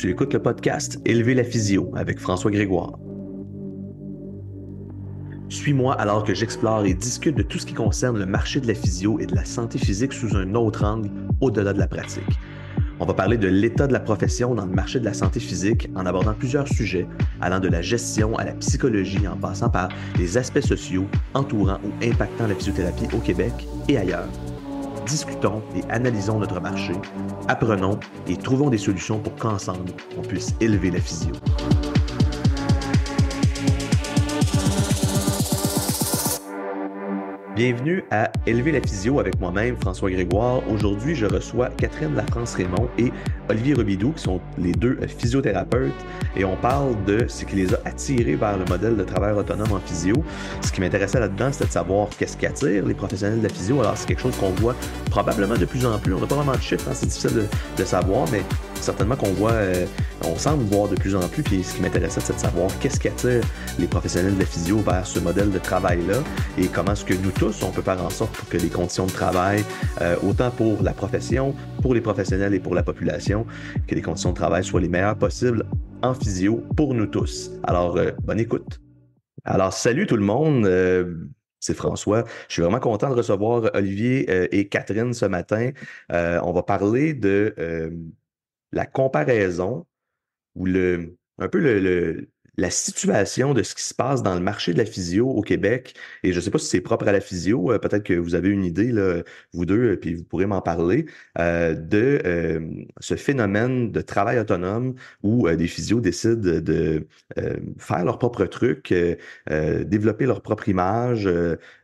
Tu écoutes le podcast Élever la physio avec François Grégoire. Suis-moi alors que j'explore et discute de tout ce qui concerne le marché de la physio et de la santé physique sous un autre angle, au-delà de la pratique. On va parler de l'état de la profession dans le marché de la santé physique en abordant plusieurs sujets, allant de la gestion à la psychologie en passant par les aspects sociaux entourant ou impactant la physiothérapie au Québec et ailleurs. Discutons et analysons notre marché, apprenons et trouvons des solutions pour qu'ensemble, on puisse élever la physio. Bienvenue à Élever la physio avec moi-même, François Grégoire. Aujourd'hui, je reçois Catherine Lafrance-Raymond et Olivier Robidoux, qui sont les deux physiothérapeutes, et on parle de ce qui les a attirés vers le modèle de travail autonome en physio. Ce qui m'intéressait là-dedans, c'était de savoir qu'est-ce qui attire les professionnels de la physio. Alors, c'est quelque chose qu'on voit probablement de plus en plus. On n'a pas vraiment de chiffres, hein, c'est difficile de savoir, mais certainement qu'on voit, on semble voir de plus en plus. Puis ce qui m'intéressait, c'est de savoir qu'est-ce qui attire les professionnels de la physio vers ce modèle de travail-là et comment est-ce que nous tous, on peut faire en sorte pour que les conditions de travail, autant pour la profession, pour les professionnels et pour la population, que les conditions de travail soient les meilleures possibles en physio pour nous tous. Alors, bonne écoute. Alors, salut tout le monde. C'est François. Je suis vraiment content de recevoir Olivier et Catherine ce matin. On va parler de la comparaison ou un peu la situation de ce qui se passe dans le marché de la physio au Québec. Et je ne sais pas si c'est propre à la physio, peut-être que vous avez une idée, là, vous deux, puis vous pourrez m'en parler, de ce phénomène de travail autonome où des physios décident de faire leur propre truc, développer leur propre image,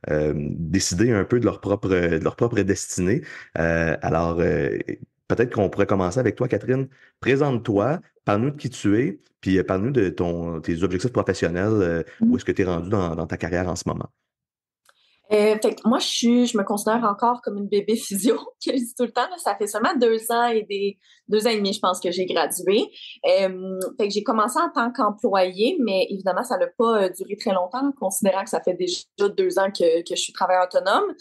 décider un peu de leur propre destinée. Alors, peut-être qu'on pourrait commencer avec toi, Catherine. Présente-toi, parle-nous de qui tu es, puis parle-nous de tes objectifs professionnels, où est-ce que tu es rendu dans ta carrière en ce moment. Fait que moi, je me considère encore comme une bébé physio, que je dis tout le temps. Là, ça fait seulement 2 ans et 2 ans et demi, je pense, que j'ai gradué. Fait que j'ai commencé en tant qu'employée, mais évidemment, ça n'a pas duré très longtemps, considérant que ça fait déjà 2 ans que je suis travailleur autonome.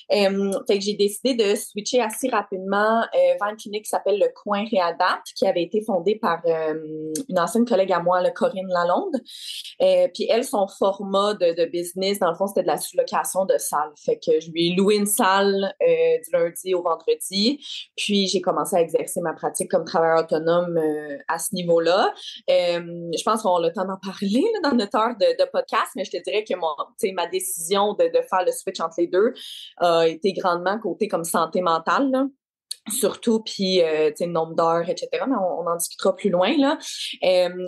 Fait que j'ai décidé de switcher assez rapidement vers une clinique qui s'appelle le Coin Réadapt, qui avait été fondée par une ancienne collègue à moi, Corinne Lalonde. Puis elle, son format de business, dans le fond, c'était de la sous-location de salles. Fait que je lui ai loué une salle du lundi au vendredi. Puis j'ai commencé à exercer ma pratique comme travailleur autonome à ce niveau-là. Je pense qu'on a le temps d'en parler là, dans notre heure de podcast, mais je te dirais que ma décision de faire le switch entre les deux a été grandement côté comme santé mentale, là. Surtout, puis, nombre d'heures, etc. Mais on en discutera plus loin, là.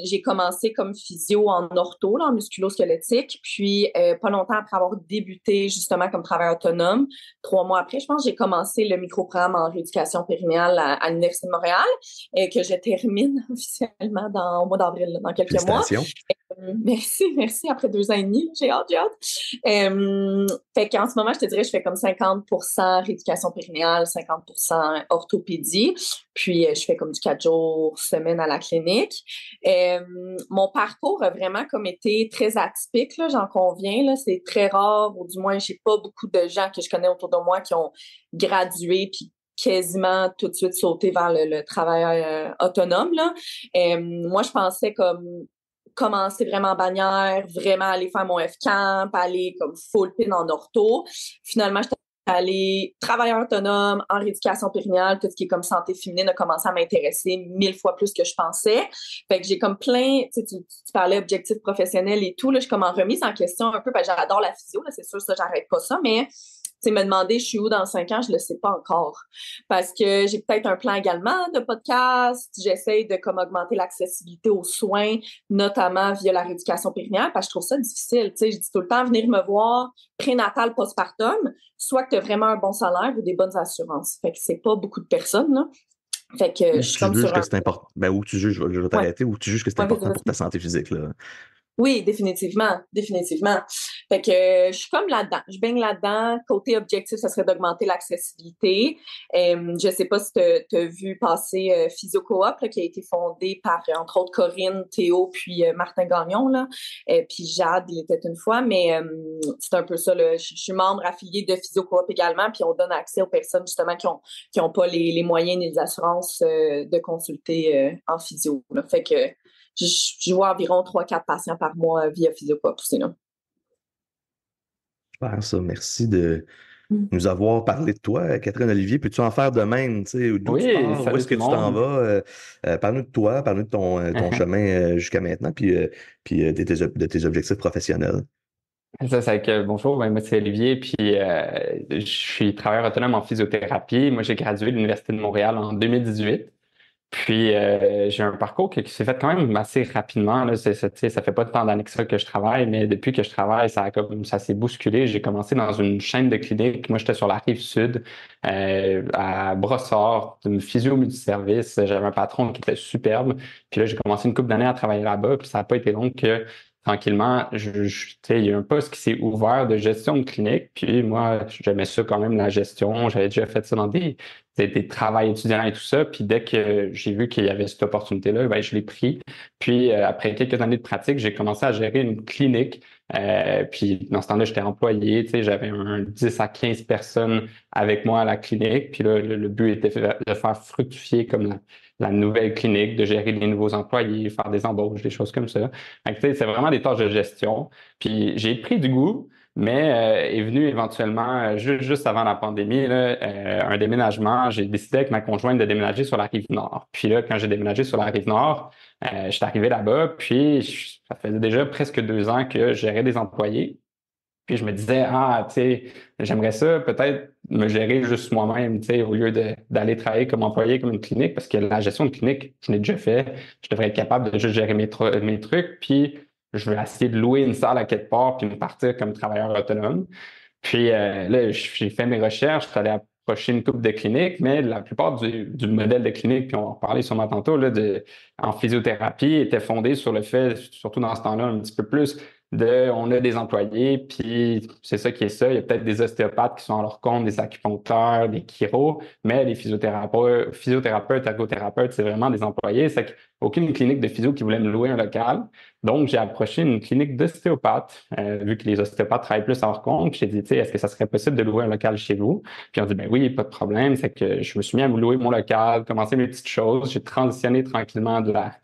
J'ai commencé comme physio en ortho, là, en musculo-squelettique. Puis, pas longtemps après avoir débuté, justement, comme travailleur autonome, 3 mois après, je pense, j'ai commencé le microprogramme en rééducation périnéale à l'Université de Montréal, que je termine officiellement au mois d'avril, là, dans quelques mois. Félicitations. Merci. Après 2 ans et demi, j'ai hâte. Fait qu'en ce moment, je te dirais, je fais comme 50% rééducation périnéale, 50% orthopédie. Puis, je fais comme du 4 jours semaine à la clinique. Mon parcours a vraiment comme été très atypique, là, j'en conviens. Là, c'est très rare, ou du moins, j'ai pas beaucoup de gens que je connais autour de moi qui ont gradué puis quasiment tout de suite sauté vers le travail autonome, là. Moi, je pensais comme commencer vraiment en bannière, vraiment aller faire mon F-Camp, aller comme full pin en ortho. Finalement, j'étais allée travailleur autonome en rééducation périnéale, tout ce qui est comme santé féminine a commencé à m'intéresser 1000 fois plus que je pensais. Fait que j'ai comme plein, tu parlais objectifs professionnels et tout, là, je suis comme en remise en question un peu, parce que j'adore la physio, là, c'est sûr, ça, j'arrête pas ça, mais me demander je suis où dans 5 ans, je le sais pas encore. Parce que j'ai peut-être un plan également de podcast. J'essaie de comme augmenter l'accessibilité aux soins, notamment via la rééducation périnéale, parce que je trouve ça difficile. Tu sais, je dis tout le temps, venir me voir prénatal, postpartum, soit que tu as vraiment un bon salaire ou des bonnes assurances. Fait que c'est pas beaucoup de personnes, là. Fait que je Ou suis tu comme juges sur que un... c'est important. Ben, ou tu juges, je vais Ouais, t'arrêter, ou tu juges que c'est ouais, vas-y, important pour ta vas-y. santé physique, là. Oui, définitivement, définitivement. Fait que je suis comme là-dedans, je baigne là-dedans. Côté objectif, ça serait d'augmenter l'accessibilité. Je sais pas si tu as vu passer PhysioCoop, là, qui a été fondé par, entre autres, Corinne, Théo, puis Martin Gagnon, là, puis Jade, il était une fois, mais c'est un peu ça. Là. Je suis membre affilié de PhysioCoop également, puis on donne accès aux personnes justement qui ont pas les moyens ni les assurances de consulter en physio. Là. Fait que je vois environ 3-4 patients par mois via PhysioCoop, sinon. Super, ça. Merci de Mm. nous avoir parlé de toi, Catherine Olivier. Peux-tu en faire de même? Tu sais, d'où tu Oui, pars, où salut est-ce tout que le tu t'en monde. vas? Parle-nous de toi, parle-nous de ton chemin jusqu'à maintenant, puis de tes objectifs professionnels. Ça, c'est que bonjour, ben, moi c'est Olivier, puis je suis travailleur autonome en physiothérapie. Moi, j'ai gradué de l'Université de Montréal en 2018. Puis j'ai un parcours qui s'est fait quand même assez rapidement. Là. Tu sais, ça fait pas tant d'années que ça que je travaille, mais depuis que je travaille, ça s'est bousculé. J'ai commencé dans une chaîne de cliniques. Moi, j'étais sur la rive sud, à Brossard, une physio multiservice. J'avais un patron qui était superbe. Puis là, j'ai commencé une couple d'années à travailler là-bas. Puis ça n'a pas été long que tranquillement, tu sais, il y a un poste qui s'est ouvert de gestion de clinique. Puis moi, j'aimais ça quand même, la gestion. J'avais déjà fait ça dans des travails étudiants et tout ça. Puis dès que j'ai vu qu'il y avait cette opportunité-là, ben, je l'ai pris. Puis après quelques années de pratique, j'ai commencé à gérer une clinique. Puis dans ce temps-là, j'étais employé. Tu sais, j'avais 10 à 15 personnes avec moi à la clinique. Puis là, le but était de faire fructifier comme la nouvelle clinique, de gérer les nouveaux employés, faire des embauches, des choses comme ça. Fait que, tu sais, c'est vraiment des tâches de gestion. Puis j'ai pris du goût. Mais est venu éventuellement, juste avant la pandémie, là, un déménagement. J'ai décidé avec ma conjointe de déménager sur la rive nord. Puis là, quand j'ai déménagé sur la rive nord, je suis arrivé là-bas, puis ça faisait déjà presque 2 ans que je gérais des employés. Puis je me disais, ah, tu sais, j'aimerais ça peut-être me gérer juste moi-même, tu sais, au lieu d'aller travailler comme employé, comme une clinique, parce que la gestion de clinique, je l'ai déjà fait. Je devrais être capable de juste gérer mes trucs, puis je vais essayer de louer une salle à quelque part, puis me partir comme travailleur autonome. Puis là, j'ai fait mes recherches, je suis allé approcher une couple de cliniques, mais la plupart du modèle de clinique, puis on va en reparler sûrement tantôt, là, en physiothérapie, était fondé sur le fait, surtout dans ce temps-là, un petit peu plus, on a des employés, puis c'est ça qui est ça. Il y a peut-être des ostéopathes qui sont à leur compte, des acupuncteurs, des chiros, mais les physiothérapeutes, ergothérapeutes, c'est vraiment des employés. C'est qu'aucune clinique de physio qui voulait me louer un local. Donc, j'ai approché une clinique d'ostéopathes, vu que les ostéopathes travaillent plus à leur compte. J'ai dit, tu sais, est-ce que ça serait possible de louer un local chez vous? Puis on dit, ben oui, pas de problème. C'est que je me suis mis à me louer mon local, commencer mes petites choses. J'ai transitionné tranquillement de la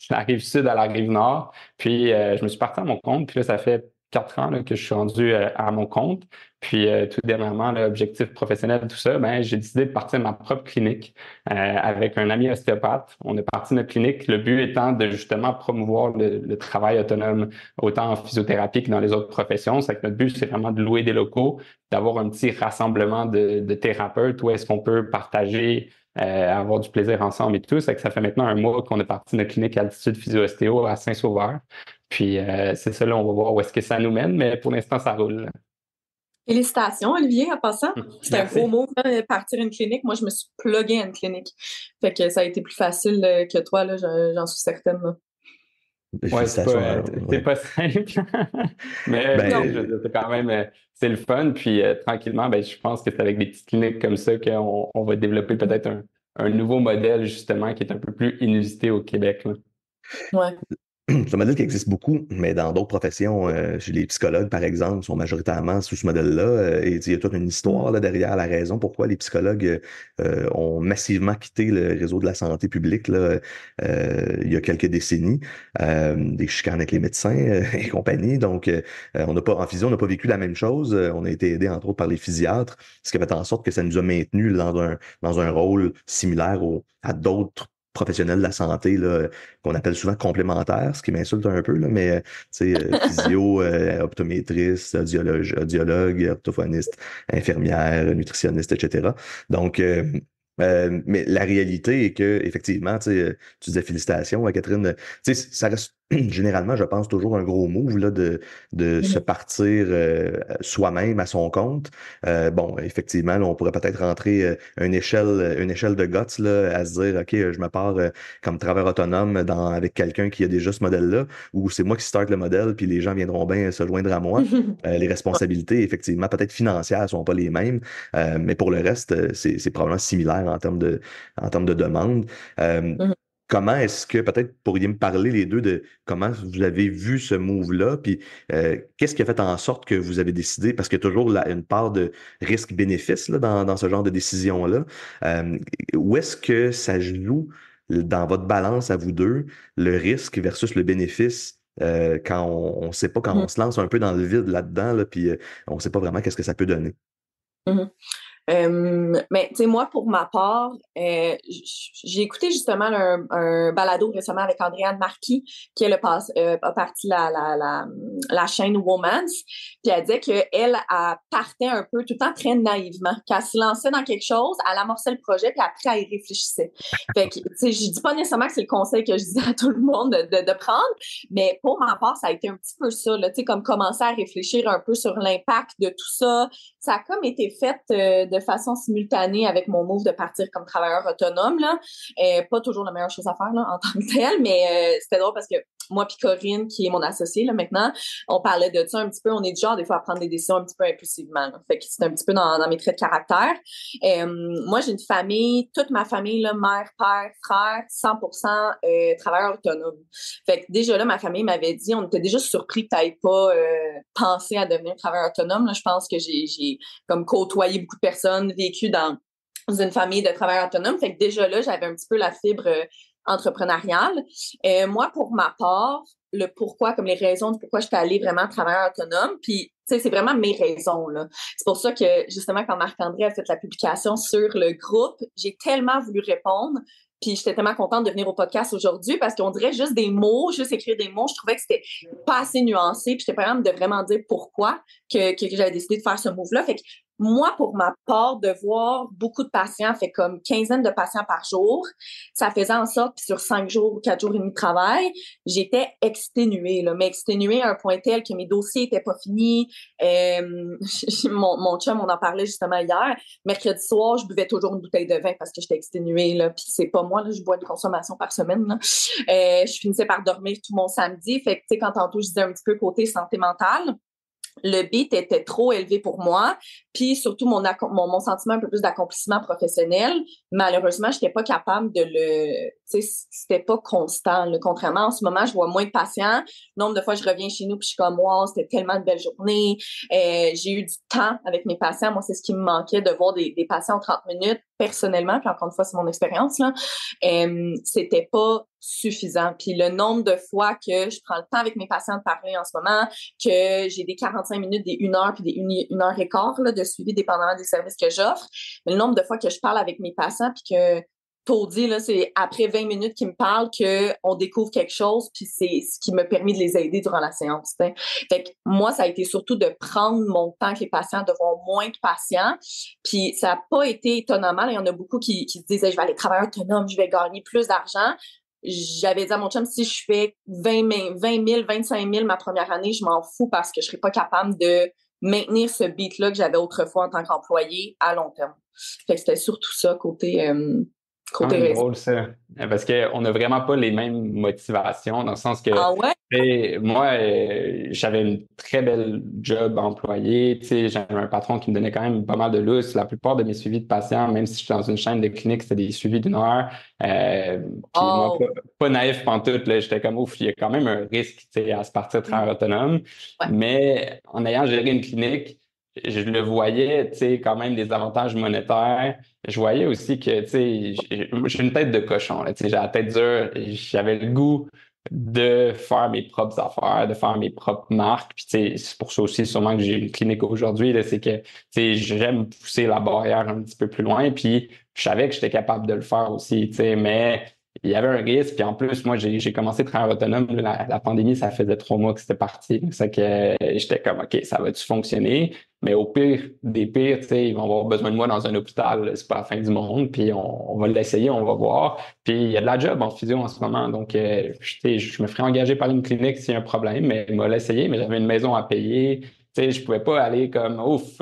rive sud à la rive nord. Puis je me suis parti à mon compte. Puis là, ça fait 4 ans là, que je suis rendu à mon compte. Puis tout dernièrement, l'objectif professionnel, tout ça, ben, j'ai décidé de partir ma propre clinique avec un ami ostéopathe. On est parti de notre clinique. Le but étant de justement promouvoir le travail autonome, autant en physiothérapie que dans les autres professions. C'est que notre but, c'est vraiment de louer des locaux, d'avoir un petit rassemblement de thérapeutes où est-ce qu'on peut partager avoir du plaisir ensemble et tout. C'est que ça fait maintenant un mois qu'on est parti de notre clinique Altitude Physio-Ostéo à Saint-Sauveur. Puis c'est ça, là, on va voir où est-ce que ça nous mène, mais pour l'instant, ça roule. Félicitations, Olivier, en passant. C'était un gros Merci. mot, hein, partir une clinique. Moi, je me suis pluguée à une clinique. Fait que ça a été plus facile que toi, là, j'en suis certaine. Là. Ouais, Félicitations. c'est Ouais. pas simple. Mais tu Non. sais, c'est quand même, c'est le fun. Puis tranquillement, ben, je pense que c'est avec des petites cliniques comme ça qu'on va développer peut-être un nouveau modèle, justement, qui est un peu plus inusité au Québec, là. Ouais. C'est un modèle qui existe beaucoup, mais dans d'autres professions, chez les psychologues, par exemple, sont majoritairement sous ce modèle-là. Et il y a toute une histoire là, derrière la raison pourquoi les psychologues ont massivement quitté le réseau de la santé publique là, il y a quelques décennies, des chicanes avec les médecins et compagnie. Donc, on n'a pas en physio, on n'a pas vécu la même chose. On a été aidé entre autres par les physiatres, ce qui a fait en sorte que ça nous a maintenus dans un rôle similaire à d'autres professionnels de la santé là, qu'on appelle souvent complémentaires, ce qui m'insulte un peu, là, mais physio, optométriste, audiologue, orthophoniste, infirmière, nutritionniste, etc. Donc, Mais la réalité est que, effectivement, tu disais félicitations à Catherine. Ça reste généralement, je pense, toujours un gros move là, de se partir soi-même à son compte. Bon, effectivement, là, on pourrait peut-être rentrer une échelle de guts là, à se dire, OK, je me pars comme travailleur autonome avec quelqu'un qui a déjà ce modèle-là, ou c'est moi qui start le modèle, puis les gens viendront bien se joindre à moi. Les responsabilités, effectivement, peut-être financières, sont pas les mêmes. Mais pour le reste, c'est probablement similaire en termes de demande. Euh, Mhm. Comment est-ce que, peut-être pourriez me parler les deux de comment vous avez vu ce move-là, puis qu'est-ce qui a fait en sorte que vous avez décidé, parce qu'il y a toujours une part de risque-bénéfice là, dans ce genre de décision-là. Euh, Où est-ce que ça joue dans votre balance à vous deux, le risque versus le bénéfice? Quand on ne sait pas, quand on se lance un peu dans le vide là-dedans, là, puis on ne sait pas vraiment qu'est-ce que ça peut donner. Mhm. Mais tu sais, moi, pour ma part, j'ai écouté justement un balado récemment avec Andréane Marquis, qui est a parti la chaîne Womance, puis elle disait qu'elle partait un peu tout le temps très naïvement, qu'elle se lançait dans quelque chose, elle amorçait le projet, puis après, elle y réfléchissait. Fait que, tu sais, je dis pas nécessairement que c'est le conseil que je disais à tout le monde de prendre, mais pour ma part, ça a été un petit peu ça, là, tu sais, comme commencer à réfléchir un peu sur l'impact de tout ça. Ça a comme été fait de façon simultanée avec mon move de partir comme travailleur autonome, là. Pas toujours la meilleure chose à faire, là, en tant que telle, mais c'était drôle parce que moi puis Corinne, qui est mon associée, là, maintenant, on parlait de ça un petit peu. On est du genre, des fois, à prendre des décisions un petit peu impulsivement, là. Fait que c'est un petit peu dans mes traits de caractère. Moi, j'ai une famille, toute ma famille, là, mère, père, frère, 100% travailleurs autonomes. Fait que déjà là, ma famille m'avait dit, on était déjà surpris que tu n'ailles pas pensé à devenir travailleur autonome. Là, je pense que j'ai comme côtoyé beaucoup de personnes, vécu dans une famille de travailleurs autonomes. Fait que déjà là, j'avais un petit peu la fibre entrepreneuriale. Moi, pour ma part, le pourquoi, comme les raisons du pourquoi je suis allée vraiment travailleur autonome, puis tu sais, c'est vraiment mes raisons, là. C'est pour ça que, justement, quand Marc-André a fait la publication sur le groupe, j'ai tellement voulu répondre, puis j'étais tellement contente de venir au podcast aujourd'hui parce qu'on dirait juste des mots, juste écrire des mots. Je trouvais que c'était pas assez nuancé, puis j'étais pas capable de vraiment dire pourquoi que j'avais décidé de faire ce move-là. Fait que moi, pour ma part, de voir beaucoup de patients, fait comme quinzaine de patients par jour, ça faisait en sorte, puis sur 5 jours ou 4 jours et demi de travail, j'étais exténuée, là, mais exténuée à un point tel que mes dossiers étaient pas finis. Mon chum, on en parlait justement hier. Mercredi soir, je buvais toujours une bouteille de vin parce que j'étais exténuée, là, puis c'est pas moi, là, je bois une consommation par semaine, là. Je finissais par dormir tout mon samedi. Fait que, tu sais, quand tantôt, je disais un petit peu côté santé mentale, le beat était trop élevé pour moi, puis surtout mon sentiment un peu plus d'accomplissement professionnel, malheureusement, j'étais pas capable de tu sais, c'était pas constant, là. Contrairement, en ce moment, je vois moins de patients. Le nombre de fois, je reviens chez nous, puis je suis comme, wow, c'était tellement une belle journée. J'ai eu du temps avec mes patients. Moi, c'est ce qui me manquait, de voir des patients en 30 minutes, personnellement, puis encore une fois, c'est mon expérience, là. C'était pas suffisant. Puis le nombre de fois que je prends le temps avec mes patients de parler en ce moment, que j'ai des 45 minutes, des 1 heure, puis des 1 heure et quart là, de suivi dépendamment des services que j'offre. Mais le nombre de fois que je parle avec mes patients, puis que Taudis, là, c'est après 20 minutes qu'ils me parlent qu'on découvre quelque chose, puis c'est ce qui m'a permis de les aider durant la séance. T'sais. Fait que moi, ça a été surtout de prendre mon temps avec les patients, de voir moins de patients. Puis ça n'a pas été étonnamment. Il y en a beaucoup qui se disaient, je vais aller travailler autonome, je vais gagner plus d'argent. J'avais dit à mon chum, si je fais 20 000, 25 000 ma première année, je m'en fous parce que je serais pas capable de maintenir ce beat-là que j'avais autrefois en tant qu'employé à long terme. Fait que c'était surtout ça, Quand côté même raison. drôle, ça. Parce qu'on n'a vraiment pas les mêmes motivations, dans le sens que, Ah ouais? tu sais, moi, j'avais une très belle job employée. Tu sais, j'avais un patron qui me donnait quand même pas mal de lousse. La plupart de mes suivis de patients, même si je suis dans une chaîne de clinique, c'était des suivis d'1 heure. Puis moi, Oh, pas naïf pantoute, là, j'étais comme, ouf, il y a quand même un risque, tu sais, à se partir de travail autonome. ouais. Mais en ayant géré une clinique, je le voyais, tu sais, quand même des avantages monétaires. Je voyais aussi que, tu sais, j'ai une tête de cochon, là, tu sais, j'ai la tête dure, j'avais le goût de faire mes propres affaires, de faire mes propres marques. Puis, tu sais, c'est pour ça aussi sûrement que j'ai une clinique aujourd'hui, là, c'est que, tu sais, j'aime pousser la barrière un petit peu plus loin. Puis, je savais que j'étais capable de le faire aussi, tu sais, mais il y avait un risque. Puis en plus, moi, j'ai commencé à travailler autonome. La pandémie, ça faisait 3 mois que c'était parti. C'est que j'étais comme, OK, ça va-tu fonctionner? Mais au pire des pires, tu sais, ils vont avoir besoin de moi dans un hôpital. C'est pas la fin du monde. Puis on va l'essayer, on va voir. Puis il y a de la job en physio en ce moment. Donc, je me ferais engager par une clinique s'il y a un problème. Mais moi, l'essayer, mais j'avais une maison à payer. Tu sais, je pouvais pas aller comme, ouf,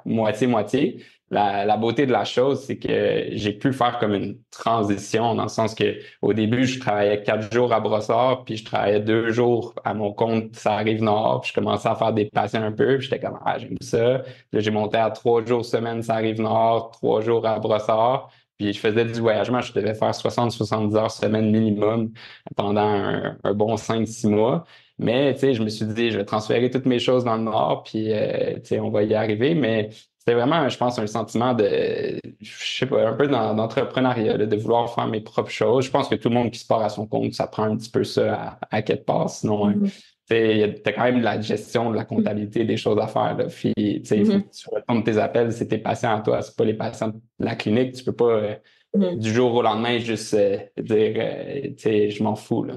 moitié-moitié. La beauté de la chose, c'est que j'ai pu faire comme une transition dans le sens que au début, je travaillais 4 jours à Brossard, puis je travaillais 2 jours à mon compte, ça arrive nord, puis je commençais à faire des patients un peu, puis j'étais comme, ah, j'aime ça. Puis là, j'ai monté à 3 jours semaine, ça arrive nord, 3 jours à Brossard, puis je faisais du voyagement, je devais faire 60-70 heures semaine minimum pendant un bon 5-6 mois. Mais, tu sais, je me suis dit, je vais transférer toutes mes choses dans le nord, puis, tu sais, on va y arriver, mais c'était vraiment, je pense, un sentiment je sais pas, un peu d'entrepreneuriat, là, de vouloir faire mes propres choses. Je pense que tout le monde qui se part à son compte, ça prend un petit peu ça à quelque part. Sinon, t'as quand même de la gestion, de la comptabilité, des choses à faire, là. Puis, tu sais, il faut que tu retournes tes appels, c'est tes patients à toi, c'est pas les patients de la clinique. Tu peux pas, du jour au lendemain, juste dire, tu sais, je m'en fous, là.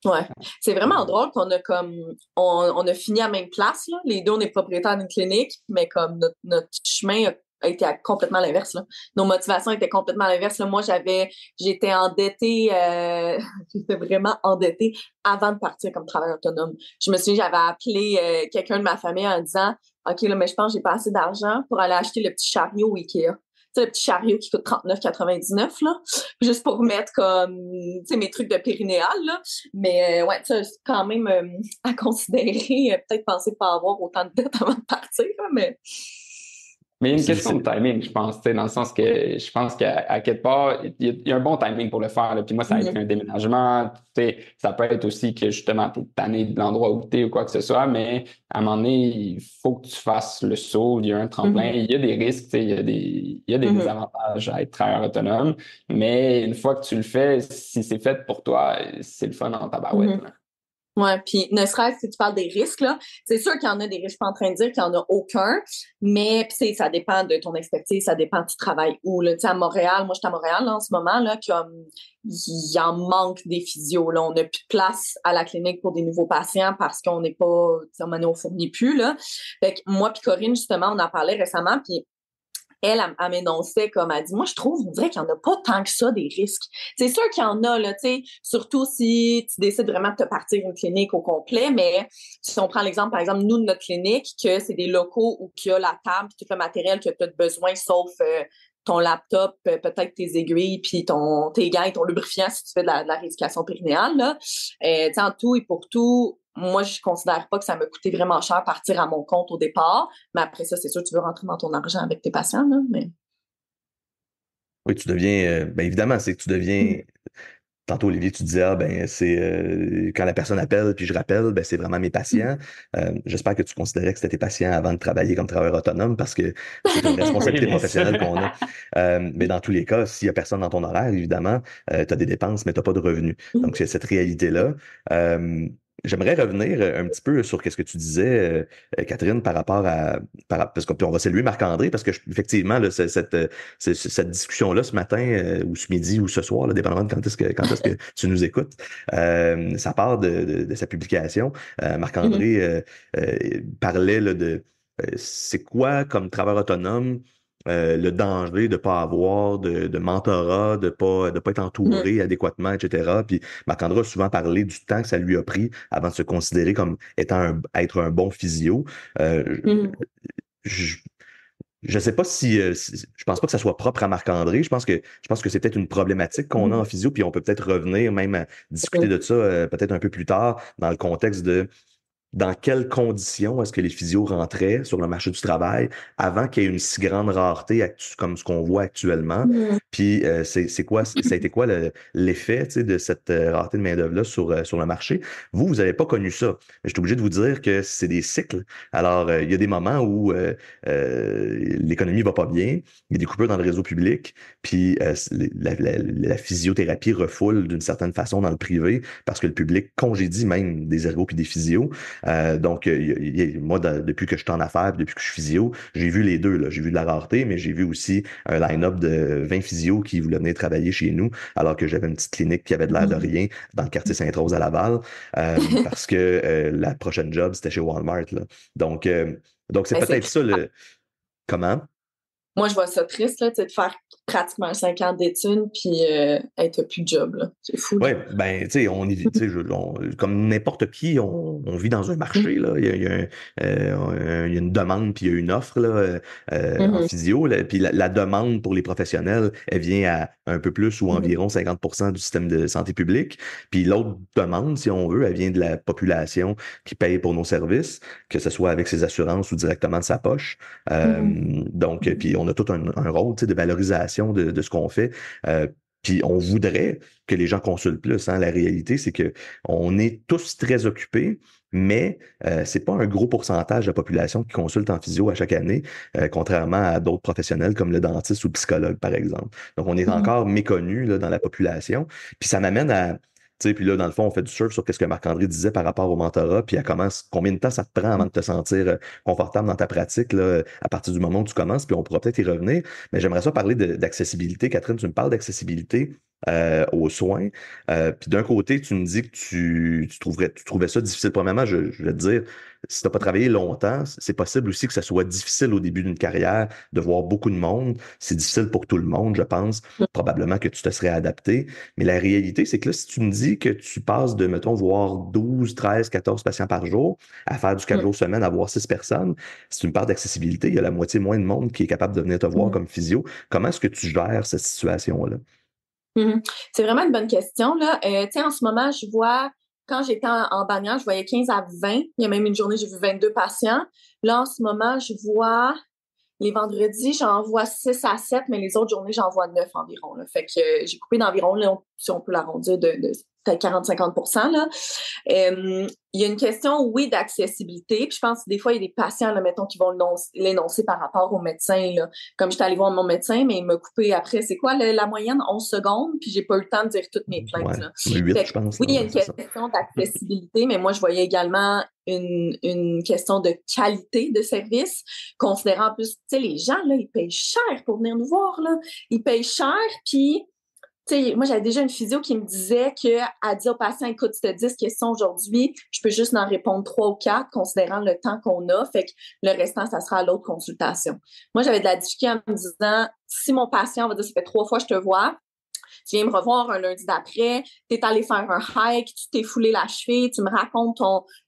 Ouais. C'est vraiment drôle qu'on a comme on a fini à la même place, là. Les deux, on est propriétaires d'une clinique, mais comme notre chemin a été complètement l'inverse, là. Nos motivations étaient complètement l'inverse, là. Moi, j'étais endettée, j'étais vraiment endettée avant de partir comme travailleur autonome. Je me souviens, j'avais appelé quelqu'un de ma famille en disant, OK, là, mais je pense que j'ai pas assez d'argent pour aller acheter le petit chariot au Ikea. Tu sais, le petit chariot qui coûte 39,99 là, juste pour mettre comme, tu sais, mes trucs de périnéal, là. Mais ouais, ça, c'est quand même à considérer, peut-être penser pas avoir autant de dettes avant de partir, là, mais... Mais il y a une question de timing, je pense, tu sais, dans le sens que je pense qu'à quelque part, il y a un bon timing pour le faire, là. Puis moi, ça a été un déménagement. Tu sais, ça peut être aussi que justement, tu es tanné de l'endroit où tu es ou quoi que ce soit, mais à un moment donné, il faut que tu fasses le saut. Il y a un tremplin, il y a des risques, tu sais, il y a des désavantages à être travailleur autonome. Mais une fois que tu le fais, si c'est fait pour toi, c'est le fun en tabarouette, là. Ouais, puis ne serait-ce que si tu parles des risques, là, c'est sûr qu'il y en a des risques, je suis pas en train de dire qu'il y en a aucun, mais ça dépend de ton expertise, ça dépend du travail où, là. Tu sais, à Montréal, moi, je suis à Montréal, là, en ce moment, là, comme il en manque des physios, là. On n'a plus de place à la clinique pour des nouveaux patients parce qu'on n'est pas, tu sais, on fournit plus, là. Fait que moi puis Corinne, justement, on en parlait récemment, puis elle m'énonçait comme elle dit, moi, je trouve, on dirait qu'il n'y en a pas tant que ça des risques. C'est sûr qu'il y en a, là, tu sais, surtout si tu décides vraiment de te partir une clinique au complet, mais si on prend l'exemple, par exemple, nous, de notre clinique, que c'est des locaux où il y a la table, tout le matériel que tu as besoin, sauf ton laptop, peut-être tes aiguilles, puis tes gants et ton lubrifiant si tu fais de la rééducation périnéale, là. Tu sais, en tout et pour tout, moi, je considère pas que ça m'a coûté vraiment cher partir à mon compte au départ. Mais après ça, c'est sûr, tu veux rentrer dans ton argent avec tes patients, là, mais... Oui, tu deviens, ben évidemment, c'est que tu deviens, tantôt Olivier, tu disais, ah, ben c'est quand la personne appelle puis je rappelle, ben c'est vraiment mes patients. J'espère que tu considérais que c'était tes patients avant de travailler comme travailleur autonome parce que c'est une responsabilité professionnelle qu'on a. Mais dans tous les cas, s'il y a personne dans ton horaire, évidemment, tu as des dépenses, mais tu n'as pas de revenus. Donc, c'est cette réalité-là. J'aimerais revenir un petit peu sur ce que tu disais, Catherine, par rapport à... parce qu'on va saluer Marc-André, parce que effectivement, là, cette discussion-là ce matin, ou ce midi, ou ce soir, là, dépendamment de quand est-ce que tu nous écoutes, ça part de sa publication. Marc-André parlait là, c'est quoi, comme travailleur autonome, le danger de pas avoir de mentorat, de pas être entouré adéquatement, etc. Puis Marc-André a souvent parlé du temps que ça lui a pris avant de se considérer comme être un bon physio. Je je sais pas je pense pas que ça soit propre à Marc-André. Je pense que c'est peut-être une problématique qu'on a en physio, puis on peut peut-être revenir même à discuter de ça peut-être un peu plus tard dans le contexte de dans quelles conditions est-ce que les physios rentraient sur le marché du travail avant qu'il y ait une si grande rareté comme ce qu'on voit actuellement. Puis ça a été quoi l'effet, tu sais, de cette rareté de main-d'œuvre-là sur le marché? Vous n'avez pas connu ça. Je suis obligé de vous dire que c'est des cycles. Alors, il y a des moments où l'économie va pas bien, il y a des coupures dans le réseau public, puis la physiothérapie refoule d'une certaine façon dans le privé parce que le public congédie même des ergos puis des physios. Donc, moi, depuis que je suis en affaires, depuis que je suis physio, j'ai vu les deux, là. J'ai vu de la rareté, mais j'ai vu aussi un line-up de 20 physios qui voulaient venir travailler chez nous, alors que j'avais une petite clinique qui avait de l'air de rien dans le quartier Sainte-Rose à Laval, parce que la prochaine job, c'était chez Walmart, là. Donc c'est Ben, peut-être ça le... Comment? moi, je vois ça triste, là, tu sais, de faire pratiquement 5 ans d'études puis être plus de job, là. C'est fou, Oui, là. ben, tu sais, comme n'importe qui, on vit dans un marché, là. Il y a une demande puis il y a une offre, là, en Mhm. physio, là. Puis la demande pour les professionnels, elle vient à un peu plus ou environ 50% du système de santé publique. Puis l'autre demande, si on veut, elle vient de la population qui paye pour nos services, que ce soit avec ses assurances ou directement de sa poche. Mhm. Donc, puis on a tout un rôle, tu sais, de valorisation de ce qu'on fait. Puis on voudrait que les gens consultent plus. Hein. La réalité, c'est que on est tous très occupés, mais c'est pas un gros pourcentage de la population qui consulte en physio à chaque année, contrairement à d'autres professionnels comme le dentiste ou le psychologue, par exemple. Donc, on est Mhm. encore méconnu là, dans la population. Puis ça m'amène à... Tu sais, puis là, dans le fond, on fait du surf sur ce que Marc-André disait par rapport au mentorat, puis à combien de temps ça te prend avant de te sentir confortable dans ta pratique, là, à partir du moment où tu commences, puis on pourra peut-être y revenir. Mais j'aimerais ça parler d'accessibilité. Catherine, tu me parles d'accessibilité aux soins. Puis d'un côté, tu me dis que tu trouvais ça difficile. Premièrement, je vais te dire, si tu n'as pas travaillé longtemps, c'est possible aussi que ça soit difficile au début d'une carrière de voir beaucoup de monde. C'est difficile pour tout le monde, je pense. Probablement que tu te serais adapté. Mais la réalité, c'est que là, si tu me dis que tu passes de, mettons, voir 12, 13, 14 patients par jour à faire du 4 jours semaine, à voir 6 personnes, si tu me parles d'accessibilité, il y a la moitié moins de monde qui est capable de venir te voir Mhm. comme physio. Comment est-ce que tu gères cette situation-là? Mhm. C'est vraiment une bonne question, là. Tu sais, en ce moment, je vois, quand j'étais en bannière, je voyais 15 à 20. Il y a même une journée, j'ai vu 22 patients. Là, en ce moment, je vois, les vendredis, j'en vois 6 à 7, mais les autres journées, j'en vois 9 environ, là. Fait que j'ai coupé d'environ, là, si on peut l'arrondir, de peut-être 40-50%, là. Il y a une question, oui, d'accessibilité. Puis je pense que des fois, il y a des patients, là, mettons, qui vont l'énoncer par rapport au médecin, là. Comme j'étais allée voir mon médecin, mais il m'a coupé après. C'est quoi la moyenne? 11 secondes, puis j'ai pas eu le temps de dire toutes mes plaintes, Ouais, là. 8, Fait je que, pense, oui, là, il y a ouais, une c'est ça. question d'accessibilité, mais moi, je voyais également une question de qualité de service, considérant en plus, tu sais, les gens, là, ils payent cher pour venir nous voir, là. Ils payent cher, puis tu sais, moi, j'avais déjà une physio qui me disait qu'elle dit au patient, écoute, si tu as 10 questions aujourd'hui, je peux juste en répondre 3 ou 4, considérant le temps qu'on a. Fait que le restant, ça sera à l'autre consultation. Moi, j'avais de la difficulté en me disant, si mon patient va dire, ça fait 3 fois que je te vois, tu viens me revoir un lundi d'après, tu es allé faire un hike, tu t'es foulé la cheville, tu me racontes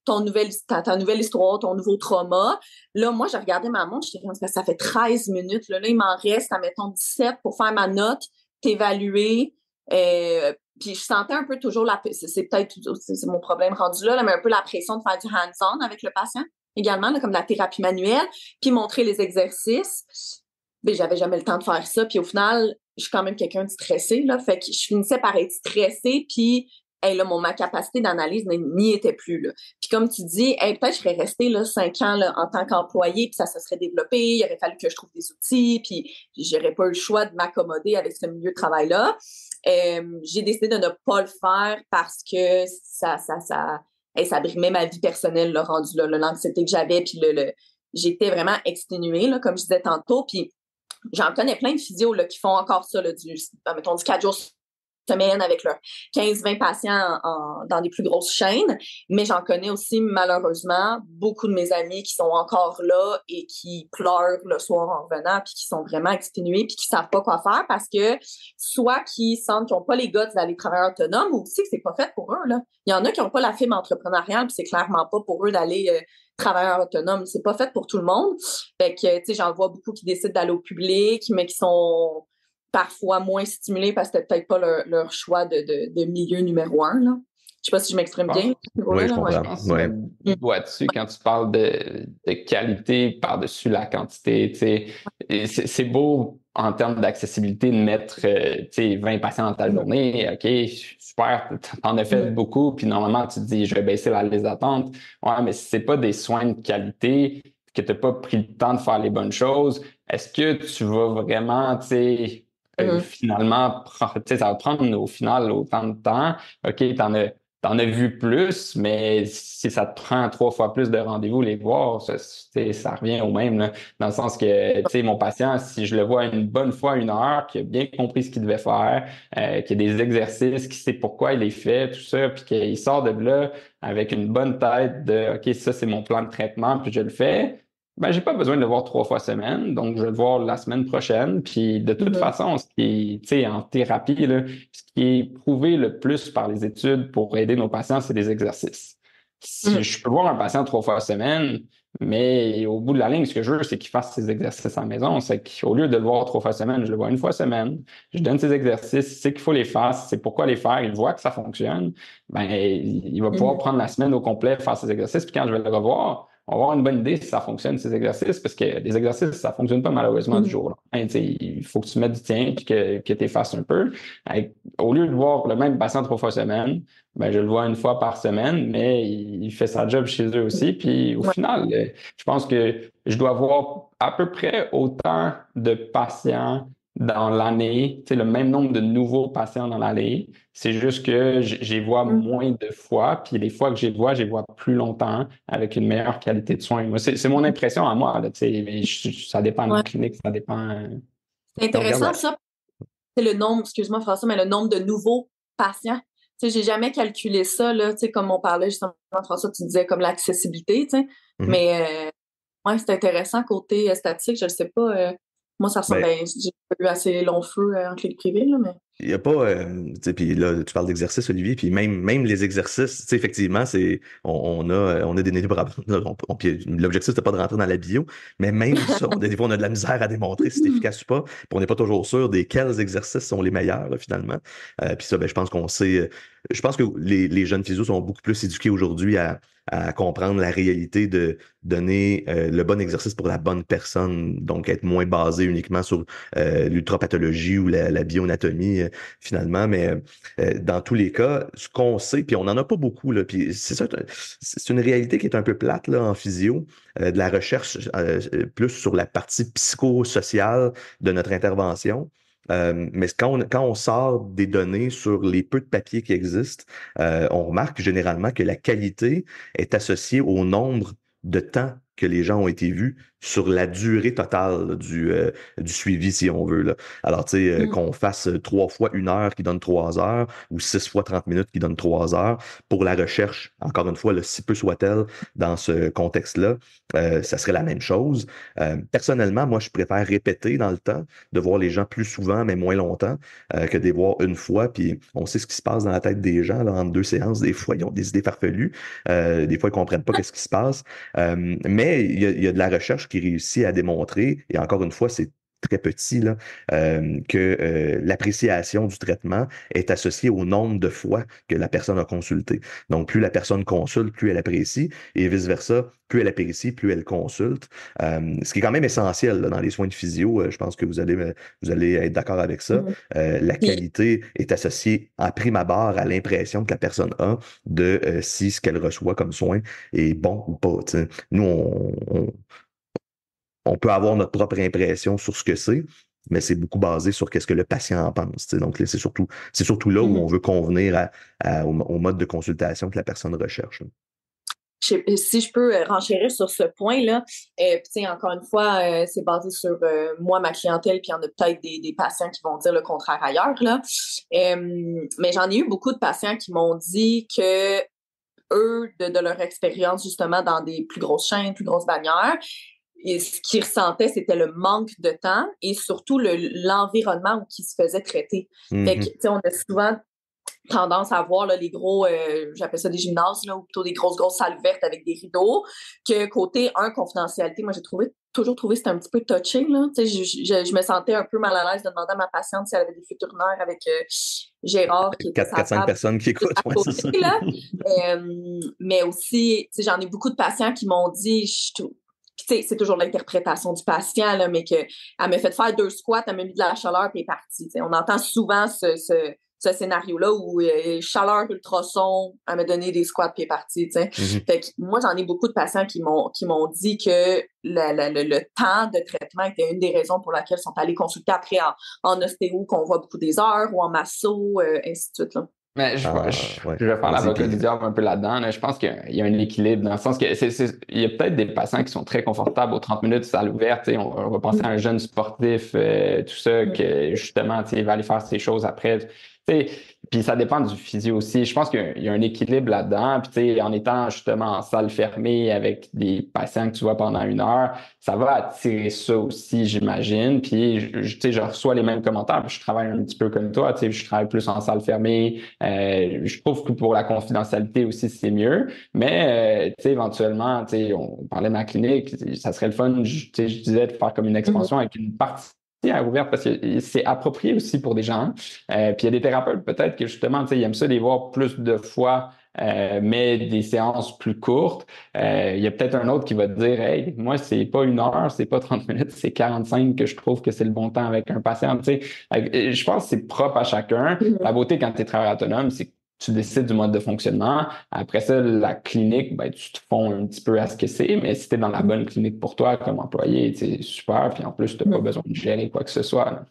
ta nouvelle histoire, ton nouveau trauma. Là, moi, j'ai regardé ma montre, j'étais comme, ça fait 13 minutes. Là, il m'en reste, admettons, 17 pour faire ma note, t'évaluer. Puis je sentais un peu toujours c'est peut-être c'est mon problème rendu là, mais un peu la pression de faire du hands-on avec le patient également, là, comme de la thérapie manuelle, puis montrer les exercices. Mais j'avais jamais le temps de faire ça. Puis au final, je suis quand même quelqu'un de stressé, là. Fait que je finissais par être stressée, puis hey, là, ma capacité d'analyse n'y était plus, là. Puis comme tu dis, hey, peut-être je serais restée là 5 ans là, en tant qu'employée, puis ça se serait développé. Il aurait fallu que je trouve des outils, puis j'aurais pas eu le choix de m'accommoder avec ce milieu de travail-là. J'ai décidé de ne pas le faire parce que ça brimait ma vie personnelle, là, rendu là, l'anxiété que j'avais, puis j'étais vraiment exténuée, là, comme je disais tantôt. Puis j'en connais plein de physios là, qui font encore ça, là, mettons, du 4 jours semaine avec leurs 15-20 patients dans les plus grosses chaînes. Mais j'en connais aussi, malheureusement, beaucoup de mes amis qui sont encore là et qui pleurent le soir en revenant, puis qui sont vraiment exténués, puis qui savent pas quoi faire parce que soit qu'ils sentent qu'ils n'ont pas les guts d'aller travailler autonome, ou aussi que c'est pas fait pour eux, là. Il y en a qui n'ont pas la fibre entrepreneuriale, puis c'est clairement pas pour eux d'aller travailleur autonome. C'est pas fait pour tout le monde. Fait que, tu sais, j'en vois beaucoup qui décident d'aller au public, mais qui sont parfois moins stimulés parce que c'était peut-être pas leur choix de milieu numéro un, là. Je sais pas si je m'exprime bien à ce Oui, niveau-là, je là. Ouais. Je comprends. pense que Ouais. tu mets le doigt dessus quand tu parles de qualité par-dessus la quantité. Tu sais. Et c'est beau en termes d'accessibilité de mettre tu sais, 20 patients dans ta journée. OK, super, t'en as fait beaucoup, puis normalement, tu te dis, je vais baisser la liste d'attente. Ouais, mais si c'est pas des soins de qualité, que tu n'as pas pris le temps de faire les bonnes choses, est-ce que tu vas vraiment, tu sais, finalement, tu sais, ça va prendre au final autant de temps. OK, t'en as t'en as vu plus, mais si ça te prend 3 fois plus de rendez-vous les voir, ça revient au même, là. Dans le sens que, tu sais, mon patient, si je le vois une bonne fois, 1 heure, qui a bien compris ce qu'il devait faire, qui a des exercices, qui sait pourquoi il les fait, tout ça, puis qu'il sort de là avec une bonne tête de, OK, ça, c'est mon plan de traitement, puis je le fais. Ben, j'ai pas besoin de le voir 3 fois semaine, donc je vais le voir la semaine prochaine. Puis de toute façon, ce qui est, tu sais, en thérapie, là, ce qui est prouvé le plus par les études pour aider nos patients, c'est des exercices. Si je peux voir un patient 3 fois semaine, mais au bout de la ligne, ce que je veux, c'est qu'il fasse ses exercices à la maison. C'est qu'au lieu de le voir 3 fois semaine, je le vois 1 fois semaine. Je donne ses exercices, il sait qu'il faut les faire, c'est pourquoi les faire, il voit que ça fonctionne. Ben, il va pouvoir prendre la semaine au complet, faire ses exercices, puis quand je vais le revoir, on va avoir une bonne idée si ça fonctionne, ces exercices, parce que les exercices, ça fonctionne pas malheureusement du jour au lendemain. Il faut que tu mettes du tien puis que tu fasses un peu. Au lieu de voir le même patient 3 fois semaine, ben, je le vois 1 fois par semaine, mais il fait sa job chez eux aussi. Puis au final, je pense que je dois avoir à peu près autant de patients dans l'année, tu sais, le même nombre de nouveaux patients dans l'année. C'est juste que j'y vois moins de fois, puis les fois que j'y vois plus longtemps avec une meilleure qualité de soins. Moi, c'est mon impression à moi, là, tu sais, mais ça dépend de la Ouais. clinique, ça dépend. C'est On regarde. intéressant, ça. C'est le nombre, excuse-moi François, mais le nombre de nouveaux patients. Tu sais, j'ai jamais calculé ça, là, tu sais, comme on parlait justement, François, tu disais comme l'accessibilité, tu sais. Mais ouais, c'est intéressant côté statistique, je ne sais pas. Moi, ça ressemble, Ben, ben, j'ai eu assez long feu en clinique privée, là, mais. il y a pas, tu sais, puis là, tu parles d'exercice, Olivier, puis même les exercices, tu sais, effectivement, on a des données pour apprendre, là, puis l'objectif, c'était pas de rentrer dans la bio, mais même ça, des fois, on a de la misère à démontrer si c'est efficace ou pas, puis on n'est pas toujours sûr des quels exercices sont les meilleurs, là, finalement. Puis ça, ben, je pense qu'on sait, je pense que les jeunes physios sont beaucoup plus éduqués aujourd'hui à comprendre la réalité de donner le bon exercice pour la bonne personne, donc être moins basé uniquement sur l'ultrapathologie ou la bioanatomie finalement, mais dans tous les cas, ce qu'on sait, puis on n'en a pas beaucoup, là, puis c'est ça, c'est une réalité qui est un peu plate là, en physio, de la recherche plus sur la partie psychosociale de notre intervention. Mais quand on sort des données sur les peu de papiers qui existent, on remarque généralement que la qualité est associée au nombre de temps que les gens ont été vus sur la durée totale là, du suivi, si on veut. Là. Alors, tu sais, qu'on fasse 3 fois 1 heure qui donne 3 heures ou 6 fois 30 minutes qui donne 3 heures pour la recherche, encore une fois, le si peu soit-elle dans ce contexte-là, ça serait la même chose. Personnellement, moi, je préfère répéter dans le temps, de voir les gens plus souvent, mais moins longtemps, que de les voir une fois. Puis on sait ce qui se passe dans la tête des gens là, entre 2 séances. Des fois, ils ont des idées farfelues. Des fois, ils comprennent pas qu'est-ce qui se passe. Mais il y a de la recherche qui réussit à démontrer, et encore une fois, c'est très petit, là, que l'appréciation du traitement est associée au nombre de fois que la personne a consulté. Donc, plus la personne consulte, plus elle apprécie, et vice-versa, plus elle apprécie, plus elle consulte. Ce qui est quand même essentiel là, dans les soins de physio, je pense que vous allez être d'accord avec ça. La qualité est associée en prime abord à l'impression que la personne a de si ce qu'elle reçoit comme soin est bon ou pas. T'sais. Nous, on peut avoir notre propre impression sur ce que c'est, mais c'est beaucoup basé sur qu'est-ce que le patient en pense. T'sais. Donc, là, c'est surtout là où on veut convenir au mode de consultation que la personne recherche. Là. Si je peux renchérir sur ce point-là, encore une fois, c'est basé sur moi, ma clientèle, puis il y en a peut-être des patients qui vont dire le contraire ailleurs, là. Mais j'en ai eu beaucoup de patients qui m'ont dit que eux, de leur expérience justement dans des plus grosses chaînes, plus grosses bannières, et ce qu'ils ressentaient, c'était le manque de temps et surtout l'environnement où ils se faisaient traiter. Fait que, tu sais, on a souvent tendance à voir là, les gros, j'appelle ça des gymnases, là, ou plutôt des grosses salles vertes avec des rideaux, que côté confidentialité, moi, toujours trouvé que c'était un petit peu touching. Là. Je me sentais un peu mal à l'aise de demander à ma patiente si elle avait des flux turnaires avec Gérard, qui était sa 4-5 table personnes qui écoutent, ouais, c'est ça. là. Mais aussi, j'en ai beaucoup de patients qui m'ont dit, c'est toujours l'interprétation du patient, là, mais qu'elle m'a fait faire 2 squats, elle m'a mis de la chaleur, puis elle est partie. On entend souvent ce scénario-là où chaleur, ultrason, elle m'a donné des squats, puis elle est partie. Fait que moi, j'en ai beaucoup de patients qui m'ont dit que le temps de traitement était une des raisons pour laquelle ils sont allés consulter après en ostéo, qu'on voit beaucoup des heures, ou en masso, ainsi de suite. Là. Mais Ouais. je vais faire Vas-y, l'avocat puis... du diable un peu là-dedans. Là. Je pense qu'il y a un équilibre dans le sens que il y a peut-être des patients qui sont très confortables aux 30 minutes salle ouverte. Tu sais, on va penser à un jeune sportif, tout ça, que justement, tu sais, il va aller faire ses choses après. Tu sais, puis ça dépend du physio aussi. Je pense qu'il y a un équilibre là-dedans. Puis tu sais, en étant justement en salle fermée avec des patients que tu vois pendant 1 heure, ça va attirer ça aussi, j'imagine. Puis tu sais, je reçois les mêmes commentaires. Puis je travaille un petit peu comme toi. Tu sais, je travaille plus en salle fermée. Je trouve que pour la confidentialité aussi, c'est mieux. Mais, tu sais, éventuellement, tu sais, on parlait de ma clinique, ça serait le fun, tu sais, je disais, de faire comme une Mhm. expansion avec une partie à ouverte parce que c'est approprié aussi pour des gens. Puis il y a des thérapeutes peut-être que justement, tu sais, ils aiment ça les voir plus de fois, mais des séances plus courtes. Il y a peut-être un autre qui va te dire, hey, moi, c'est pas 1 heure, c'est pas 30 minutes, c'est 45 que je trouve que c'est le bon temps avec un patient. Tu sais, je pense que c'est propre à chacun. La Mhm. beauté quand tu es travailleur autonome, c'est que tu décides du mode de fonctionnement. Après ça, la clinique, ben, tu te fonds un petit peu à ce que c'est, mais si tu es dans la bonne clinique pour toi comme employé, c'est super. Puis en plus, tu n'as pas Mhm. besoin de gérer quoi que ce soit. Là.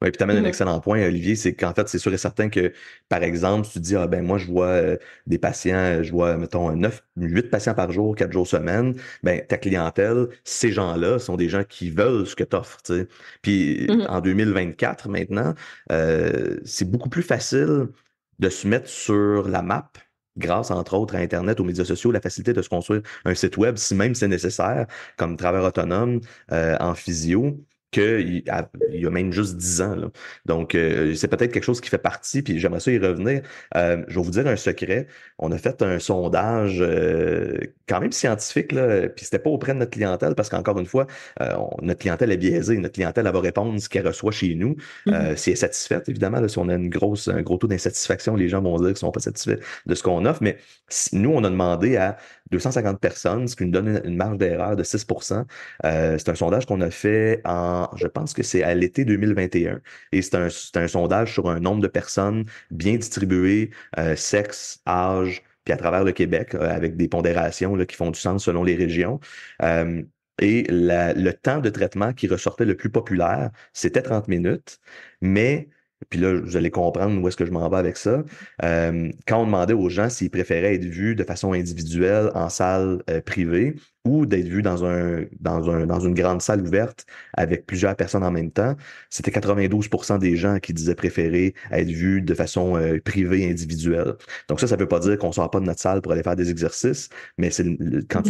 Oui, puis tu amènes un Mhm. excellent point, Olivier, c'est qu'en fait, c'est sûr et certain que, par exemple, si tu dis, ah ben moi, je vois des patients, je vois, mettons, 9, 8 patients par jour, 4 jours semaine, ben ta clientèle, ces gens-là sont des gens qui veulent ce que tu offres, tu sais. Puis Mhm. en 2024, maintenant, c'est beaucoup plus facile de se mettre sur la map grâce, entre autres, à Internet, aux médias sociaux, la facilité de se construire un site web, si même c'est nécessaire, comme travailleur autonome en physio il y a même juste 10 ans. Là. Donc, c'est peut-être quelque chose qui fait partie, puis j'aimerais ça y revenir. Je vais vous dire un secret. On a fait un sondage quand même scientifique, là, puis c'était pas auprès de notre clientèle, parce qu'encore une fois, notre clientèle est biaisée. Notre clientèle, elle va répondre ce qu'elle reçoit chez nous. Mhm. Si elle est satisfaite, évidemment, là, si on a un gros taux d'insatisfaction, les gens vont dire qu'ils sont pas satisfaits de ce qu'on offre. Mais nous, on a demandé à 250 personnes, ce qui nous donne une marge d'erreur de 6%. C'est un sondage qu'on a fait je pense que c'est à l'été 2021. Et c'est un sondage sur un nombre de personnes bien distribuées, sexe, âge, puis à travers le Québec, avec des pondérations là, qui font du sens selon les régions. Euh, et le temps de traitement qui ressortait le plus populaire, c'était 30 minutes. Mais, puis là, vous allez comprendre où est-ce que je m'en vais avec ça. Quand on demandait aux gens s'ils préféraient être vus de façon individuelle en salle privée ou d'être vus dans une grande salle ouverte avec plusieurs personnes en même temps, c'était 92% des gens qui disaient préférer être vus de façon privée, individuelle. Donc ça veut pas dire qu'on sort pas de notre salle pour aller faire des exercices, mais quand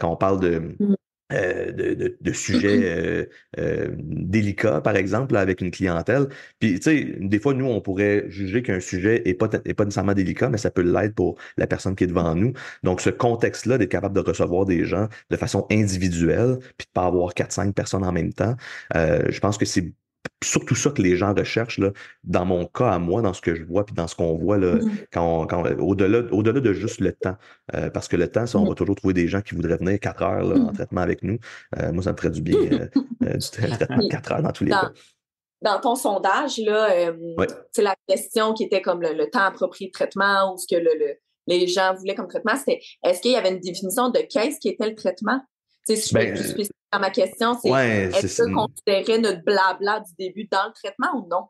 on parle de sujets délicats, par exemple, là, avec une clientèle. Puis, tu sais, des fois, nous, on pourrait juger qu'un sujet est pas nécessairement délicat, mais ça peut l'être pour la personne qui est devant nous. Donc, ce contexte-là, d'être capable de recevoir des gens de façon individuelle, puis de pas avoir 4-5 personnes en même temps, je pense que c'est surtout ça que les gens recherchent, là, dans mon cas à moi, dans ce que je vois, puis dans ce qu'on voit, là, Mhm. au-delà de juste le temps. Parce que le temps, ça, on va toujours trouver des gens qui voudraient venir 4 heures là, en Mhm. traitement avec nous. Moi, ça me ferait du bien, un traitement de Puis, 4 heures dans tous les cas. dans, dans ton sondage, là, Oui. c'est la question qui était comme le temps approprié de traitement ou ce que les gens voulaient comme traitement, c'était est-ce qu'il y avait une définition de qu'est-ce qui était le traitement? Tu sais, si je peux être plus Ben, spécifique dans ma question, c'est ouais, est-ce que considérait notre blabla du début dans le traitement ou non?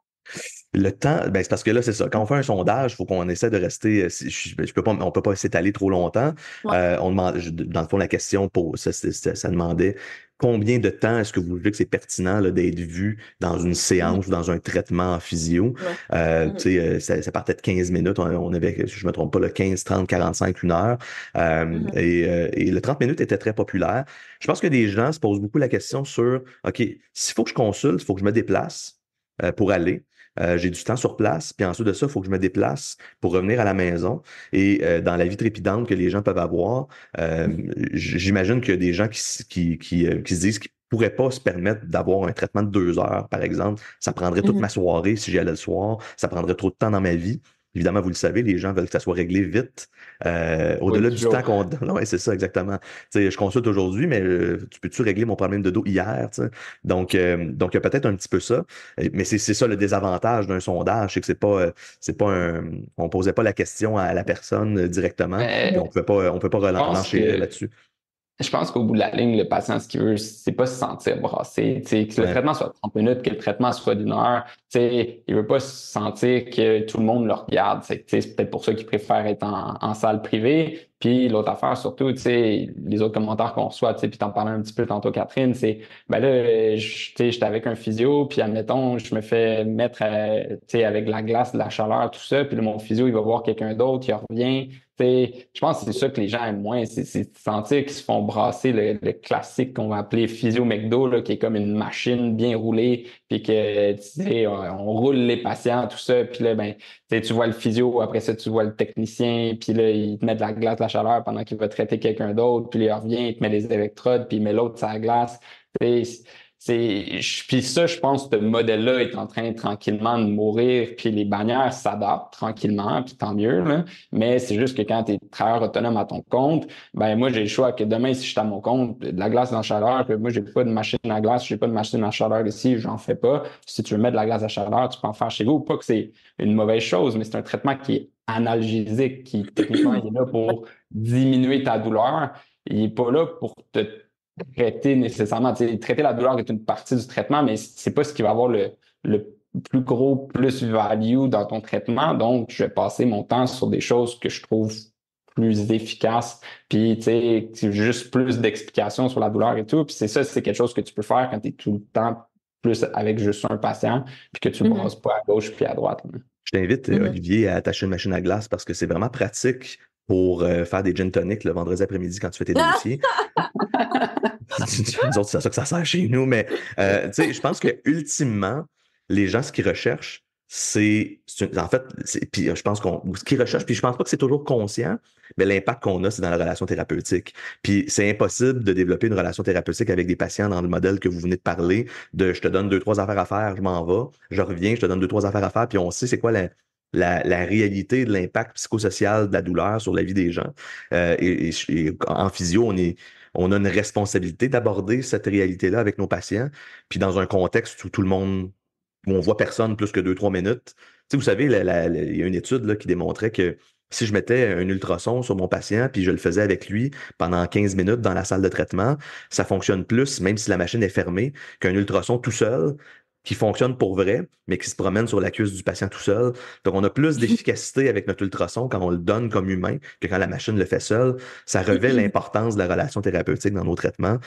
le temps, ben, c'est parce que là, c'est ça. Quand on fait un sondage, il faut qu'on essaie de rester. Je peux pas, on peut pas s'étaler trop longtemps. Ouais. On demande, dans le fond, la question ça demandait combien de temps est-ce que vous jugez que c'est pertinent là, d'être vu dans une Mhm. séance ou dans un traitement en physio? Ouais. Tu Mhm. sais, ça partait de 15 minutes. On avait, si je me trompe pas, le 15, 30, 45, 1 heure. Mhm. Et le 30 minutes était très populaire. Je pense que des gens se posent beaucoup la question sur, OK, s'il faut que je consulte, il faut que je me déplace pour aller. J'ai du temps sur place, puis ensuite de ça, il faut que je me déplace pour revenir à la maison. Et dans la vie trépidante que les gens peuvent avoir, j'imagine qu'il y a des gens qui se disent qu'ils pourraient pas se permettre d'avoir un traitement de 2 heures, par exemple. Ça prendrait toute Mhm. ma soirée si j'y allais le soir. Ça prendrait trop de temps dans ma vie. Évidemment, vous le savez, les gens veulent que ça soit réglé vite. Oui, Au-delà du temps toujours. qu'on donne. Ouais, c'est ça, exactement. Tu sais, je consulte aujourd'hui, mais tu peux-tu régler mon problème de dos hier? Tu sais? Donc, il y a peut-être un petit peu ça. Mais c'est ça le désavantage d'un sondage, c'est que c'est pas on posait pas la question à la personne directement, puis Mais on peut pas je pense renchérir que là-dessus. Je pense qu'au bout de la ligne, le patient, ce qu'il veut, c'est pas se sentir brassé. Que le traitement soit de 30 minutes, que le traitement soit d'1 heure. Il veut pas se sentir que tout le monde le regarde. C'est peut-être pour ça qu'il préfère être en salle privée. Puis l'autre affaire, surtout, les autres commentaires qu'on reçoit, puis t'en parlais un petit peu tantôt, Catherine, c'est ben là, j'étais avec un physio, puis admettons, je me fais mettre avec de la glace, de la chaleur, tout ça, puis là, mon physio, il va voir quelqu'un d'autre, il revient. Je pense que c'est ça que les gens aiment moins, c'est de sentir qu'ils se font brasser le classique qu'on va appeler physio McDo, là, qui est comme une machine bien roulée, puis que on roule les patients, tout ça, puis là, ben, tu vois le physio, après ça, tu vois le technicien, puis là, il te met de la glace, de la chaleur pendant qu'il va traiter quelqu'un d'autre, puis là, il revient, il te met des électrodes, puis il met l'autre sur la glace. Puis ça, je pense que ce modèle-là est en train tranquillement de mourir, puis les bannières s'adaptent tranquillement, puis tant mieux, là. Mais c'est juste que quand tu es travailleur autonome à ton compte, ben moi, j'ai le choix que demain, si je suis à mon compte, de la glace dans la chaleur, que moi, j'ai pas de machine à glace, j'ai pas de machine à chaleur ici, j'en fais pas. Si tu veux mettre de la glace à chaleur, tu peux en faire chez vous. Pas que c'est une mauvaise chose, mais c'est un traitement qui est analgésique, qui techniquement il est là pour diminuer ta douleur. Il n'est pas là pour te traiter nécessairement. Traiter la douleur est une partie du traitement, mais c'est pas ce qui va avoir le plus gros plus-value dans ton traitement. Donc, je vais passer mon temps sur des choses que je trouve plus efficaces. Puis, tu sais, juste plus d'explications sur la douleur et tout. Puis c'est quelque chose que tu peux faire quand tu es tout le temps plus avec juste un patient, puis que tu ne brasses pas à gauche puis à droite. Là. Je t'invite, Olivier, à attacher une machine à glace parce que c'est vraiment pratique pour faire des gin tonic le vendredi après-midi quand tu fais tes dossiers. Nous autres, c'est à ça que ça sert chez nous, mais tu sais, je pense que ultimement, les gens, ce qu'ils recherchent, en fait, puis je pense ce qu'ils recherchent, puis je pense pas que c'est toujours conscient, mais l'impact qu'on a, c'est dans la relation thérapeutique. Puis c'est impossible de développer une relation thérapeutique avec des patients dans le modèle que vous venez de parler, de je te donne 2, 3 affaires à faire, je m'en vais, je reviens, je te donne 2, 3 affaires à faire, puis on sait c'est quoi la réalité de l'impact psychosocial de la douleur sur la vie des gens. Et en physio, on a une responsabilité d'aborder cette réalité-là avec nos patients, puis dans un contexte où tout le monde, où on voit personne plus que 2, 3 minutes. Tu sais, vous savez, il y a une étude là, qui démontrait que si je mettais un ultrason sur mon patient, puis je le faisais avec lui pendant 15 minutes dans la salle de traitement, ça fonctionne plus, même si la machine est fermée, qu'un ultrason tout seul qui fonctionne pour vrai, mais qui se promène sur la cuisse du patient tout seul. Donc, on a plus d'efficacité avec notre ultrason quand on le donne comme humain que quand la machine le fait seul. Ça revêt l'importance de la relation thérapeutique dans nos traitements,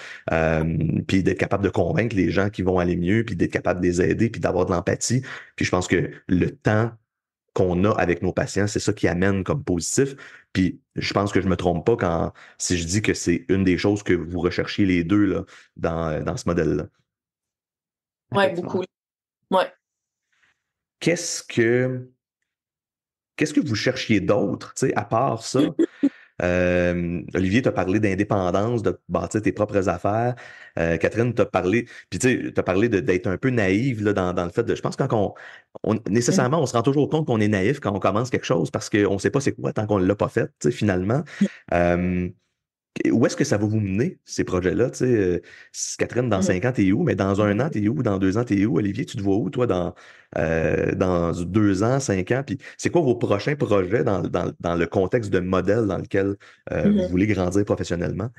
puis d'être capable de convaincre les gens qui vont aller mieux, puis d'être capable de les aider, puis d'avoir de l'empathie. Puis je pense que le temps qu'on a avec nos patients, c'est ça qui amène comme positif. Puis je pense que je me trompe pas si je dis que c'est une des choses que vous recherchiez les deux là, dans ce modèle-là. Oui, beaucoup. Ouais. Qu'est-ce que vous cherchiez d'autre, tu sais, à part ça? Olivier t'a parlé d'indépendance, de bâtir tes propres affaires. Catherine t'a parlé, puis tu sais, t'as parlé d'être un peu naïve là, dans le fait de. Je pense que quand nécessairement, on se rend toujours compte qu'on est naïf quand on commence quelque chose parce qu'on ne sait pas c'est quoi tant qu'on ne l'a pas fait, tu sais, finalement. Où est-ce que ça va vous mener, ces projets-là? Tu sais, Catherine, dans 5 ans, t'es où? Mais dans 1 an, t'es où? Dans 2 ans, t'es où? Olivier, tu te vois où, toi, dans 2 ans, 5 ans? Puis c'est quoi vos prochains projets dans le contexte de modèle dans lequel vous voulez grandir professionnellement?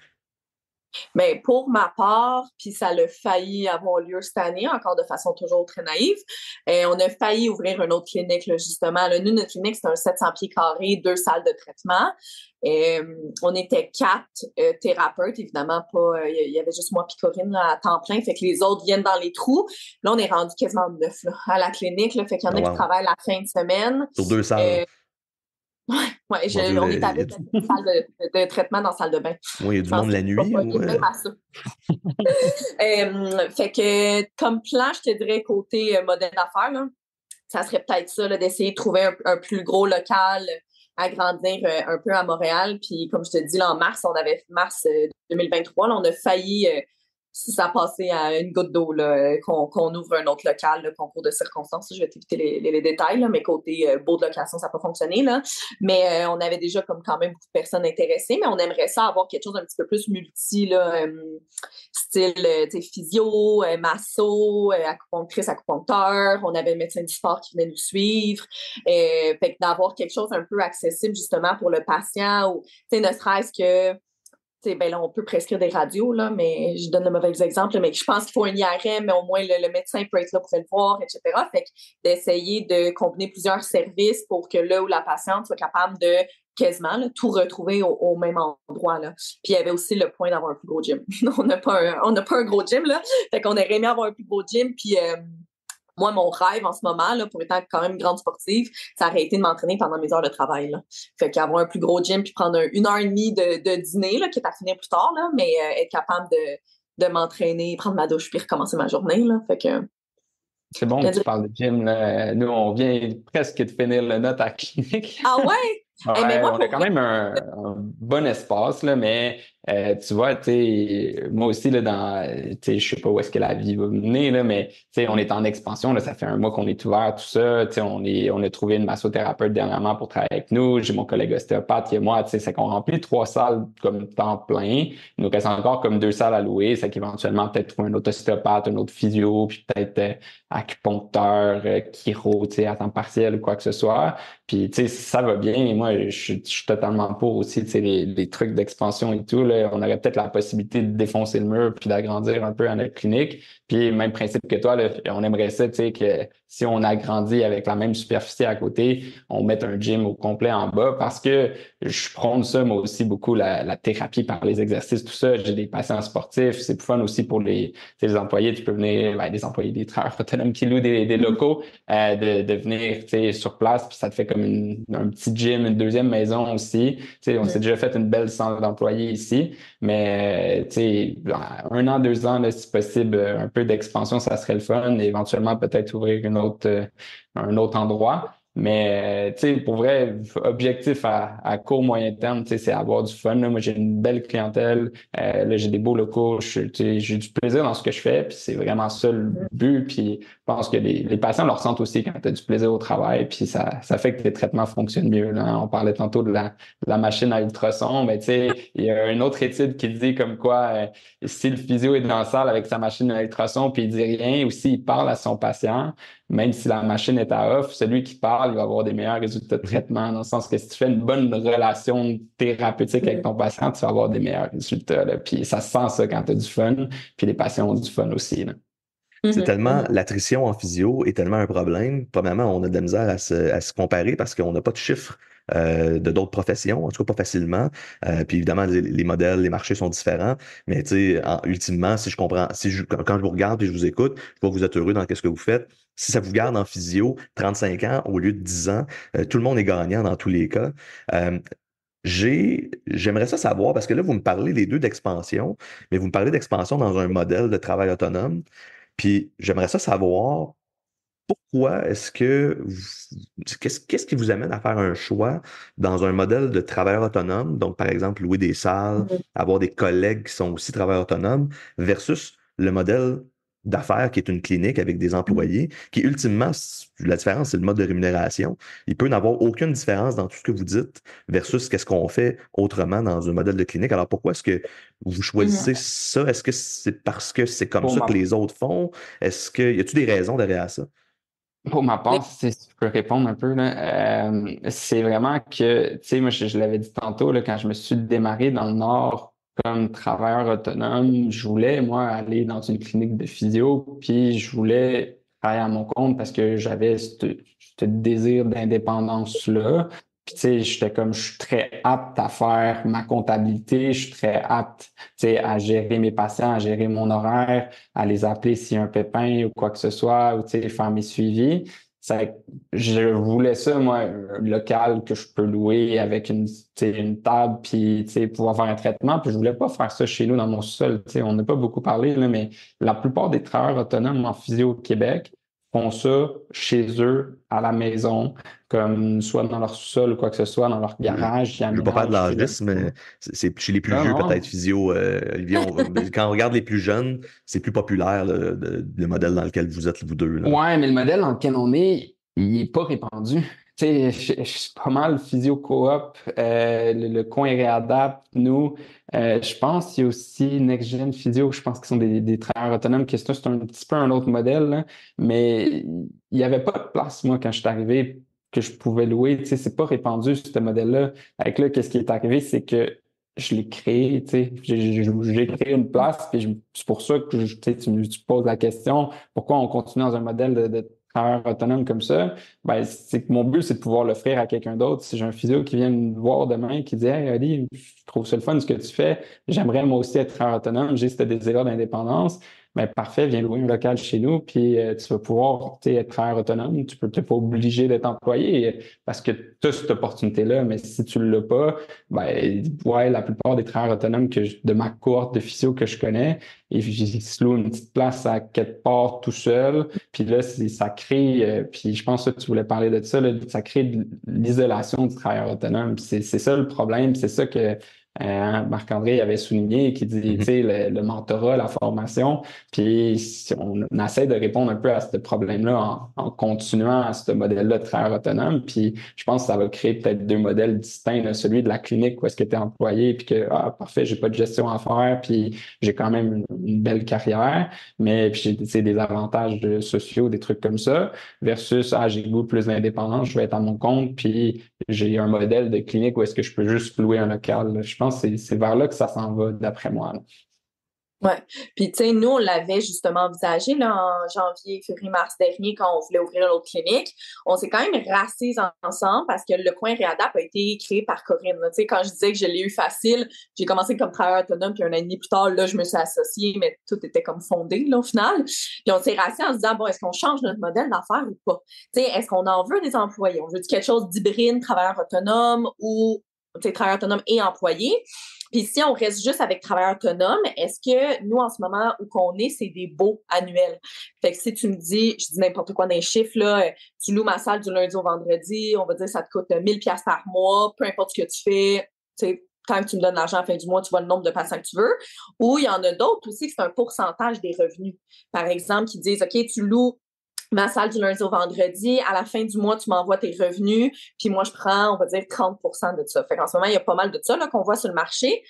Mais pour ma part, puis ça a failli avoir lieu cette année, encore de façon toujours très naïve, on a failli ouvrir une autre clinique, là, justement. Là, nous, notre clinique, c'est un 700 pieds carrés, 2 salles de traitement. On était 4 thérapeutes, évidemment pas. Il y avait juste moi et Corinne là, à temps plein, fait que les autres viennent dans les trous. Là, on est rendu quasiment 9 là, à la clinique, là, fait qu'il y en a qui travaillent la fin de semaine. Sur 2 salles. Ouais, on est avec une salle de traitement dans la salle de bain. Oui, il y a du monde la nuit. Même à ça. Fait que comme plan, je te dirais côté modèle d'affaires, là, ça serait peut-être ça, là, d'essayer de trouver un plus gros local, agrandir un peu à Montréal. Puis comme je te dis, là, en mars 2023, là, on a failli ça passait à une goutte d'eau là, qu'on ouvre un autre local, le concours de circonstances. Je vais t'éviter les détails, là, mais côté beau de location, ça n'a pas fonctionné. Là. Mais on avait déjà comme quand même beaucoup de personnes intéressées, mais on aimerait ça avoir quelque chose d'un petit peu plus multi, là, style physio, masso, acupunctrice, acupuncteur. On avait le médecin du sport qui venait nous suivre. Fait que d'avoir quelque chose un peu accessible justement pour le patient ou ne serait-ce que ben là, on peut prescrire des radios, là, mais je donne le mauvais exemple, là, mais je pense qu'il faut un IRM, mais au moins le médecin peut être là pour le voir, etc. Fait que d'essayer de combiner plusieurs services pour que là où la patiente soit capable de quasiment là, tout retrouver au même endroit. Là. Puis il y avait aussi le point d'avoir un plus gros gym. On n'a pas un gros gym, là. Fait qu'on aurait aimé avoir un plus gros gym, puis moi, mon rêve en ce moment, là, pour étant quand même une grande sportive, ça aurait été de m'entraîner pendant mes heures de travail. Là. Fait qu'avoir un plus gros gym puis prendre une heure et demie de dîner, là, qui est à finir plus tard, là, mais être capable de m'entraîner, prendre ma douche puis recommencer ma journée. Là. Fait que, C'est bon que tu parles de gym, là. Nous, on vient presque de finir le note à la clinique. ah ouais? Ouais, Mais moi, on a quand même un bon espace, là, mais tu vois, tu sais, moi aussi, là, tu sais, je sais pas où est-ce que la vie va mener, là, mais tu sais, on est en expansion, là, ça fait un mois qu'on est ouvert, tout ça, tu sais, on a trouvé une massothérapeute dernièrement pour travailler avec nous, j'ai mon collègue ostéopathe et moi, tu sais, c'est qu'on remplit 3 salles comme temps plein, il nous reste encore comme 2 salles à louer, c'est qu'éventuellement, peut-être trouver un autre ostéopathe, un autre physio, puis peut-être acupuncteur, chiro, tu sais, à temps partiel ou quoi que ce soit. Puis, tu sais, ça va bien. Et moi, je suis totalement pour aussi, tu sais, les trucs d'expansion et tout. Là, on aurait peut-être la possibilité de défoncer le mur puis d'agrandir un peu à notre clinique. Puis, même principe que toi, là, on aimerait ça, tu sais, que si on agrandit avec la même superficie à côté, on mette un gym au complet en bas parce que je prône ça, moi aussi, beaucoup, la thérapie par les exercices, tout ça. J'ai des patients sportifs. C'est fun aussi pour les employés. Tu peux venir, des employés, des travailleurs autonomes qui louent des locaux, de venir, tu sais, sur place. Puis ça te fait comme un petit gym, une deuxième maison aussi. Tu sais, on s'est déjà fait une belle centre d'employés ici. Mais, tu sais, 1 an, 2 ans, là, si possible, un peu d'expansion, ça serait le fun. Et éventuellement, peut-être ouvrir un autre endroit. Mais, tu sais, pour vrai, objectif à court, moyen terme, tu sais, c'est avoir du fun. Là. Moi, j'ai une belle clientèle. Là, j'ai des beaux locaux. Tu sais, j'ai du plaisir dans ce que je fais. Puis c'est vraiment ça le but. Puis je pense que les patients le ressentent aussi quand tu as du plaisir au travail. Puis ça fait que tes traitements fonctionnent mieux. Là. On parlait tantôt de la machine à ultrasons. Mais tu sais, il y a une autre étude qui dit comme quoi si le physio est dans la salle avec sa machine à ultrasons puis il dit rien ou s'il parle à son patient, même si la machine est à off, celui qui parle, il va avoir des meilleurs résultats de traitement, dans le sens que si tu fais une bonne relation thérapeutique avec ton patient, tu vas avoir des meilleurs résultats. Là. Puis ça se sent ça quand tu as du fun, puis les patients ont du fun aussi. Là. C'est tellement, l'attrition en physio est tellement un problème. Premièrement, on a de la misère à se comparer parce qu'on n'a pas de chiffres de d'autres professions, en tout cas pas facilement. Puis évidemment, les modèles, les marchés sont différents. Mais tu sais, ultimement, si je comprends, quand je vous regarde et je vous écoute, je vois que vous êtes heureux dans ce que vous faites. Si ça vous garde en physio, 35 ans au lieu de 10 ans, tout le monde est gagnant dans tous les cas. Euh, J'aimerais ça savoir, parce que là, vous me parlez les deux d'expansion, mais vous me parlez d'expansion dans un modèle de travail autonome. Puis j'aimerais ça savoir pourquoi est-ce que qu'est-ce qui vous amène à faire un choix dans un modèle de travailleur autonome, donc par exemple louer des salles, avoir des collègues qui sont aussi travailleurs autonomes, versus le modèle d'affaires qui est une clinique avec des employés, qui ultimement, la différence, c'est le mode de rémunération. Il peut n'avoir aucune différence dans tout ce que vous dites versus qu'est-ce qu'on fait autrement dans un modèle de clinique. Alors pourquoi est-ce que vous choisissez ça? Est-ce que c'est parce que c'est comme ça que les autres font? Est-ce que, y a-t-il des raisons derrière ça? Pour ma part, si je peux répondre un peu, là, c'est vraiment que, tu sais, moi, je l'avais dit tantôt, là, quand je me suis démarré dans le Nord comme travailleur autonome, je voulais, moi, aller dans une clinique de physio, puis je voulais travailler à mon compte parce que j'avais ce désir d'indépendance-là. Puis, tu sais, j'étais comme, je suis très apte à faire ma comptabilité, je suis très apte, tu sais, à gérer mes patients, à gérer mon horaire, à les appeler s'il y a un pépin ou quoi que ce soit, ou, tu sais, faire mes suivis. Je voulais ça, moi, un local que je peux louer avec tu sais, une table, puis, tu sais, pouvoir faire un traitement. Puis, je voulais pas faire ça chez nous dans mon sol. Tu sais, on n'a pas beaucoup parlé, là, mais la plupart des travailleurs autonomes en physio au Québec font ça chez eux, à la maison, comme soit dans leur sous-sol ou quoi que ce soit, dans leur garage. Je ne veux pas faire de l'âgisme, mais c'est chez les plus vieux, peut-être physio. Olivier, quand on regarde les plus jeunes, c'est plus populaire le modèle dans lequel vous êtes, vous deux. Là. Ouais, mais le modèle dans lequel on est, il n'est pas répandu. Tu sais, je suis pas mal physio coop, le coin réadapte, nous. Je pense qu'il y a aussi Next Gen Physio, je pense qu'ils sont des travailleurs autonomes, que c'est un petit peu un autre modèle, là, mais il n'y avait pas de place, moi, quand je suis arrivé, que je pouvais louer. Tu sais, c'est pas répandu, ce modèle-là. Avec là, qu'est-ce qui est arrivé, c'est que je l'ai créé, tu sais. J'ai créé une place, puis c'est pour ça que tu sais, tu poses la question, pourquoi on continue dans un modèle de travailleur autonome comme ça? Ben, c'est que mon but, c'est de pouvoir l'offrir à quelqu'un d'autre. Si j'ai un physio qui vient me voir demain, qui dit, Hey, Ali, je trouve ça le fun ce que tu fais, j'aimerais moi aussi être travailleur autonome, j'ai ce désir d'indépendance. Ben, parfait, viens louer un local chez nous, puis tu vas pouvoir, tu sais, être travailleur autonome. Tu peux, t'es pas obligé d'être employé parce que tu as cette opportunité-là, mais si tu l'as pas, ben, ouais, la plupart des travailleurs autonomes de ma cohorte de physio que je connais, et ils se louent une petite place à quelque part tout seul. Puis là, ça crée, puis je pense que tu voulais parler de ça, là, ça crée de l'isolation du travailleur autonome. Puis c'est ça le problème, c'est ça que Marc-André avait souligné, qui dit, tu sais, le mentorat, la formation, puis on essaie de répondre un peu à ce problème-là en continuant à ce modèle-là de travailleur autonome. Puis je pense que ça va créer peut-être deux modèles distincts, là, celui de la clinique où est-ce que tu es employé, puis que, parfait, j'ai pas de gestion à faire, puis j'ai quand même une belle carrière, mais puis j'ai, tu sais, des avantages sociaux, des trucs comme ça, versus, j'ai le goût plus d'indépendance, je vais être à mon compte, puis j'ai un modèle de clinique où est-ce que je peux juste louer un local, là. Je pense que c'est vers là que ça s'en va, d'après moi, là. Ouais. Puis, tu sais, nous, on l'avait justement envisagé là, en janvier, février, mars dernier, quand on voulait ouvrir l'autre clinique. On s'est quand même rassés ensemble parce que le coin Réadap a été créé par Corinne. Tu sais, quand je disais que je l'ai eu facile, j'ai commencé comme travailleur autonome, puis un an et demi plus tard, là, je me suis associée, mais tout était comme fondé, là, au final. Puis on s'est rassés en se disant, bon, est-ce qu'on change notre modèle d'affaires ou pas? Tu sais, est-ce qu'on en veut des employés? On veut quelque chose d'hybride, travailleur autonome ou, tu sais, travailleur autonome et employé? Puis si on reste juste avec travailleur autonome, est-ce que nous, en ce moment où qu'on est, c'est des baux annuels? Fait que si tu me dis, je dis n'importe quoi dans les chiffres, là, tu loues ma salle du lundi au vendredi, on va dire ça te coûte 1000$ par mois, peu importe ce que tu fais, tu sais, tant que tu me donnes l'argent à la fin du mois, tu vois le nombre de patients que tu veux. Ou il y en a d'autres aussi que c'est un pourcentage des revenus. Par exemple, qui disent, OK, tu loues ma salle du lundi au vendredi, à la fin du mois, tu m'envoies tes revenus, puis moi, je prends, on va dire, 30% de ça. Fait qu'en ce moment, il y a pas mal de ça là, qu'on voit sur le marché.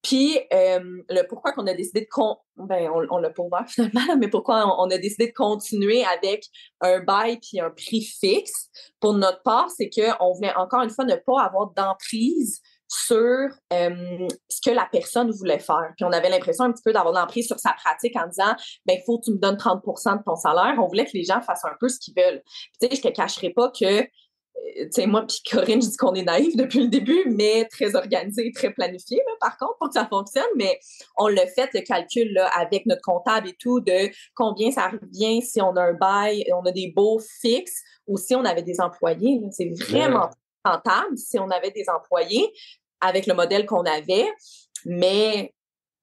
Puis, le pourquoi qu'on a décidé on l'a pas ouvert finalement, là, mais pourquoi on a décidé de continuer avec un bail puis un prix fixe, pour notre part, c'est qu'on voulait encore une fois ne pas avoir d'emprise sur ce que la personne voulait faire. Puis on avait l'impression un petit peu d'avoir l'emprise sur sa pratique en disant, ben, il faut que tu me donnes 30% de ton salaire. On voulait que les gens fassent un peu ce qu'ils veulent. Tu sais, je te cacherai pas que, tu sais, moi puis Corinne, je dis qu'on est naïf depuis le début, mais très organisé, très planifié, là, par contre, pour que ça fonctionne. Mais on l'a fait, le calcul, là, avec notre comptable et tout, de combien ça revient si on a un bail, on a des baux fixes, ou si on avait des employés. Là. C'est vraiment rentable si on avait des employés avec le modèle qu'on avait, mais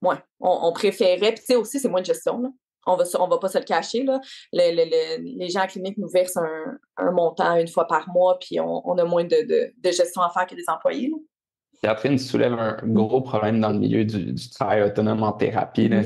ouais, on préférait, puis tu sais aussi, c'est moins de gestion, là. On va pas se le cacher, là. Les gens en clinique nous versent un montant une fois par mois, puis on a moins de gestion à faire que des employés, là. Catherine soulève un gros problème dans le milieu du travail autonome en thérapie, là.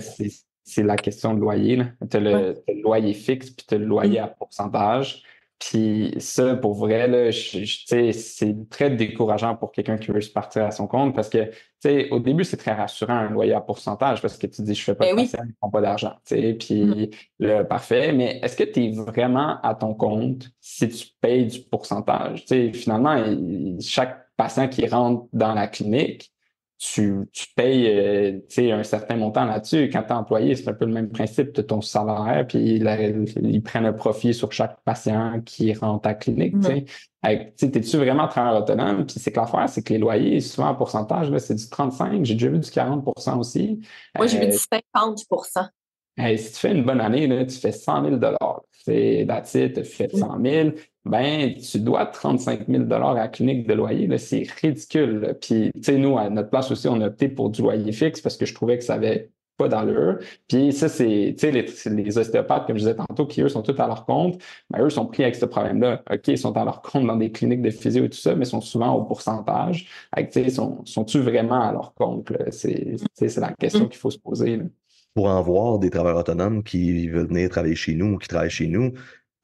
C'est la question de loyer, tu as t'as le loyer fixe, puis tu as le loyer à pourcentage. Puis ça, pour vrai, là, tu sais, c'est très décourageant pour quelqu'un qui veut se partir à son compte parce que, tu sais, au début, c'est très rassurant un loyer à pourcentage parce que tu dis, je fais pas de patient, je prends pas d'argent, tu sais, puis là, parfait. Mais est-ce que tu es vraiment à ton compte si tu payes du pourcentage? Tu sais, finalement, chaque patient qui rentre dans la clinique, tu payes tu sais, un certain montant là-dessus. Quand tu es employé, c'est un peu le même principe de ton salaire, puis ils prennent un profit sur chaque patient qui rentre à la clinique. Tu sais, t'es-tu vraiment travailleur autonome? Puis c'est que l'affaire, c'est que les loyers, souvent en pourcentage, là, c'est du 35. J'ai déjà vu du 40% aussi. Moi, j'ai vu du 50%. Si tu fais une bonne année, là, tu fais 100 000 c'est that's it, tu fais 100 000 ben, tu dois 35 000 à la clinique de loyer. Là, c'est ridicule. Là. Puis, tu sais, nous, à notre place aussi, on a opté pour du loyer fixe parce que je trouvais que ça avait pas d'allure. Puis ça, c'est, tu sais, les ostéopathes, comme je disais tantôt, qui, eux, sont tous à leur compte, ben, eux sont pris avec ce problème-là. OK, ils sont à leur compte dans des cliniques de physio et tout ça, mais sont souvent au pourcentage. Tu sais, sont-tu vraiment à leur compte? Là? C'est la question qu'il faut se poser. Là. Pour en voir des travailleurs autonomes qui veulent venir travailler chez nous ou qui travaillent chez nous,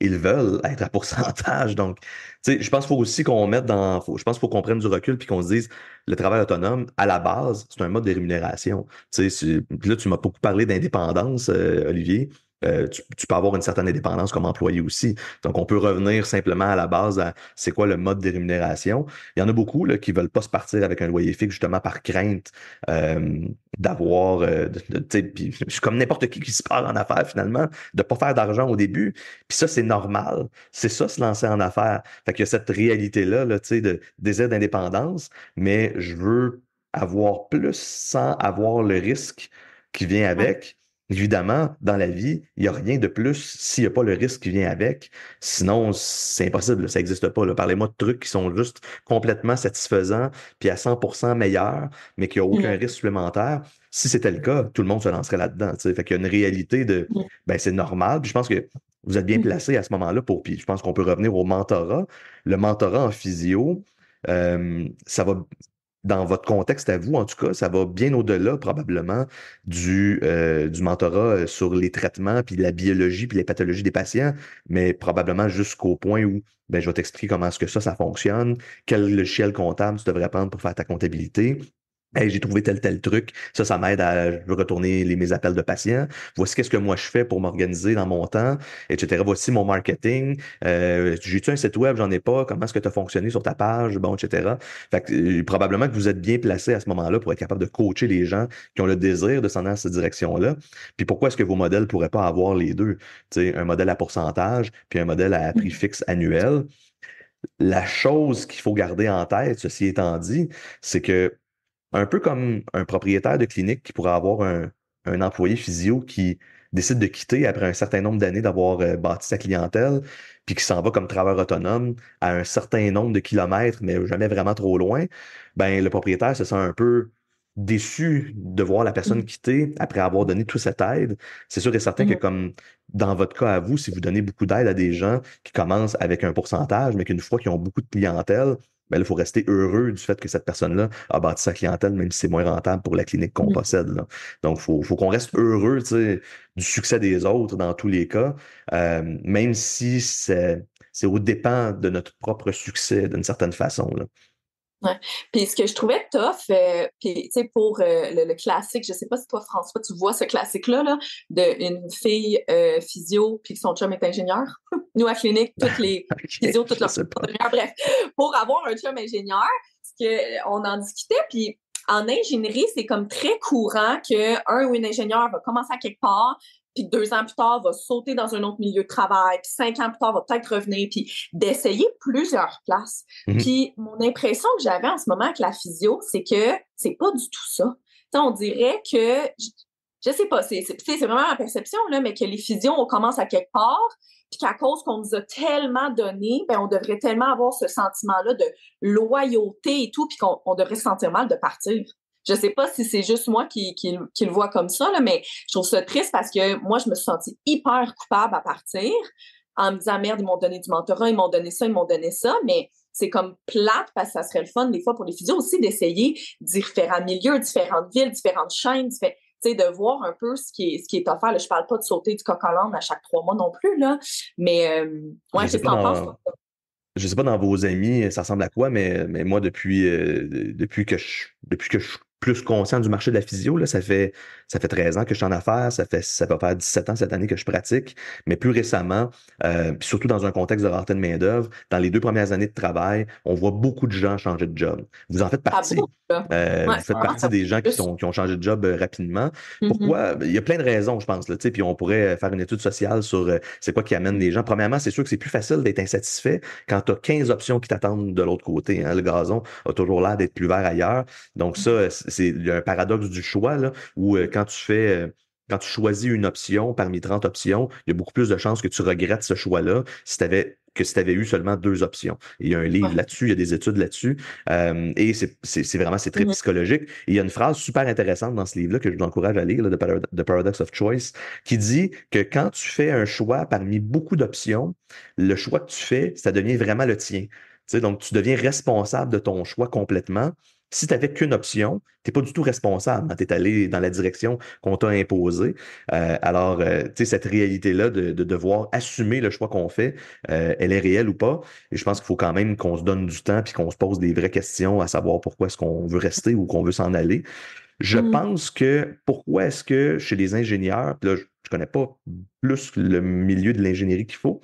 ils veulent être à pourcentage. Donc, tu sais, je pense qu'il faut aussi qu'on mette je pense qu'il faut qu'on prenne du recul puis qu'on se dise, le travail autonome, à la base, c'est un mode de rémunération. Tu sais, là, tu m'as beaucoup parlé d'indépendance, Olivier. tu peux avoir une certaine indépendance comme employé aussi. Donc, on peut revenir simplement à la base à c'est quoi le mode de rémunération. Il y en a beaucoup là, qui veulent pas se partir avec un loyer fixe justement par crainte euh, d'avoir, puis je suis comme n'importe qui se part en affaires finalement, de pas faire d'argent au début. Puis ça, c'est normal. C'est ça, se lancer en affaires. Fait qu'il y a cette réalité-là, là, tu sais, de désir d'indépendance, mais je veux avoir plus sans avoir le risque qui vient avec. Évidemment, dans la vie, il n'y a rien de plus s'il n'y a pas le risque qui vient avec. Sinon, c'est impossible, ça n'existe pas. Là. Parlez-moi de trucs qui sont juste complètement satisfaisants, puis à 100% meilleurs, mais qui n'ont aucun risque supplémentaire. Si c'était le cas, tout le monde se lancerait là-dedans. Tu sais. Fait qu'il y a une réalité de, ben c'est normal. Puis je pense que vous êtes bien placé à ce moment-là pour, puis je pense qu'on peut revenir au mentorat. Le mentorat en physio, ça va dans votre contexte à vous, en tout cas, ça va bien au-delà probablement du mentorat sur les traitements, puis la biologie, puis les pathologies des patients, mais probablement jusqu'au point où ben, je vais t'expliquer comment est-ce que ça fonctionne, quel logiciel comptable tu devrais prendre pour faire ta comptabilité. Hey, j'ai trouvé tel truc. Ça m'aide à je veux retourner mes appels de patients. Voici qu'est-ce que moi je fais pour m'organiser dans mon temps, etc. Voici mon marketing. J'ai-tu un site web? J'en ai pas. Comment est-ce que tu as fonctionné sur ta page? Bon, etc. Fait que, probablement que vous êtes bien placé à ce moment-là pour être capable de coacher les gens qui ont le désir de s'en aller dans cette direction-là. Puis pourquoi est-ce que vos modèles pourraient pas avoir les deux? Tu sais, un modèle à pourcentage, puis un modèle à prix fixe annuel. La chose qu'il faut garder en tête, ceci étant dit, c'est que un peu comme un propriétaire de clinique qui pourrait avoir un employé physio qui décide de quitter après un certain nombre d'années d'avoir bâti sa clientèle, puis qui s'en va comme travailleur autonome à un certain nombre de kilomètres, mais jamais vraiment trop loin, ben le propriétaire se sent un peu déçu de voir la personne quitter après avoir donné toute cette aide. C'est sûr et certain que comme dans votre cas à vous, si vous donnez beaucoup d'aide à des gens qui commencent avec un pourcentage, mais qu'une fois qu'ils ont beaucoup de clientèle, ben là, il faut rester heureux du fait que cette personne-là a bâti sa clientèle, même si c'est moins rentable pour la clinique qu'on possède. Là. Donc, faut qu'on reste heureux, tu sais, du succès des autres dans tous les cas, même si c'est au dépend de notre propre succès d'une certaine façon. Là. Ouais. Puis ce que je trouvais tough, puis tu sais pour le classique, je sais pas si toi François tu vois ce classique-là là, de une fille physio puis que son chum est ingénieur. Nous à clinique toutes les physios, toutes leurs ingénieurs, bref, pour avoir un chum ingénieur, parce que on en discutait puis en ingénierie c'est comme très courant que un ou une ingénieure va commencer à quelque part puis 2 ans plus tard, va sauter dans un autre milieu de travail, puis 5 ans plus tard, va peut-être revenir, puis d'essayer plusieurs places. Puis mon impression que j'avais en ce moment avec la physio, c'est que c'est pas du tout ça. T'sais, on dirait que, je sais pas, c'est vraiment ma perception, là, mais que les physios, on commence à quelque part, puis qu'à cause qu'on nous a tellement donné, ben on devrait tellement avoir ce sentiment-là de loyauté et tout, puis qu'on devrait se sentir mal de partir. Je sais pas si c'est juste moi qui le vois comme ça, là, mais je trouve ça triste parce que moi, je me suis sentie hyper coupable à partir en me disant, merde, ils m'ont donné du mentorat, ils m'ont donné ça, ils m'ont donné ça, mais c'est comme plate parce que ça serait le fun des fois pour les physios aussi d'essayer différents milieux, différentes villes, différentes chaînes, tu sais, de voir un peu ce qui est offert. Là, je parle pas de sauter du coq à l'âne à chaque 3 mois non plus, là, mais ouais, qu'est-ce que t'en penses? Je sais pas dans vos amis, ça ressemble à quoi, mais moi, depuis que je suis plus conscient du marché de la physio, là, ça fait 13 ans que je suis en affaires, ça va faire 17 ans cette année que je pratique, mais plus récemment, puis surtout dans un contexte de rareté de main-d'œuvre, dans les 2 premières années de travail, on voit beaucoup de gens changer de job. Vous en faites partie. Ouais, vous faites partie des gens qui ont changé de job rapidement. Pourquoi? Il y a plein de raisons, je pense, là, tu sais, puis on pourrait faire une étude sociale sur c'est quoi qui amène les gens. Premièrement, c'est sûr que c'est plus facile d'être insatisfait quand tu as 15 options qui t'attendent de l'autre côté. Hein. Le gazon a toujours l'air d'être plus vert ailleurs. Donc ça, il y a un paradoxe du choix là, où quand tu choisis une option parmi 30 options, il y a beaucoup plus de chances que tu regrettes ce choix-là si tu avais eu seulement 2 options. Et il y a un livre là-dessus, il y a des études là-dessus. Et c'est très psychologique. Et il y a une phrase super intéressante dans ce livre-là que je vous encourage à lire, là, The Paradox of Choice, qui dit que quand tu fais un choix parmi beaucoup d'options, le choix que tu fais, ça devient vraiment le tien. Tu sais, donc, tu deviens responsable de ton choix complètement. Si tu n'avais qu'une option, tu n'es pas du tout responsable. Tu es allé dans la direction qu'on t'a imposée. Alors, tu sais, cette réalité-là de devoir assumer le choix qu'on fait, elle est réelle ou pas. Et je pense qu'il faut quand même qu'on se donne du temps puis qu'on se pose des vraies questions à savoir pourquoi est-ce qu'on veut rester ou qu'on veut s'en aller. Je pense que pourquoi est-ce que chez les ingénieurs, puis là, je connais pas plus le milieu de l'ingénierie qu'il faut,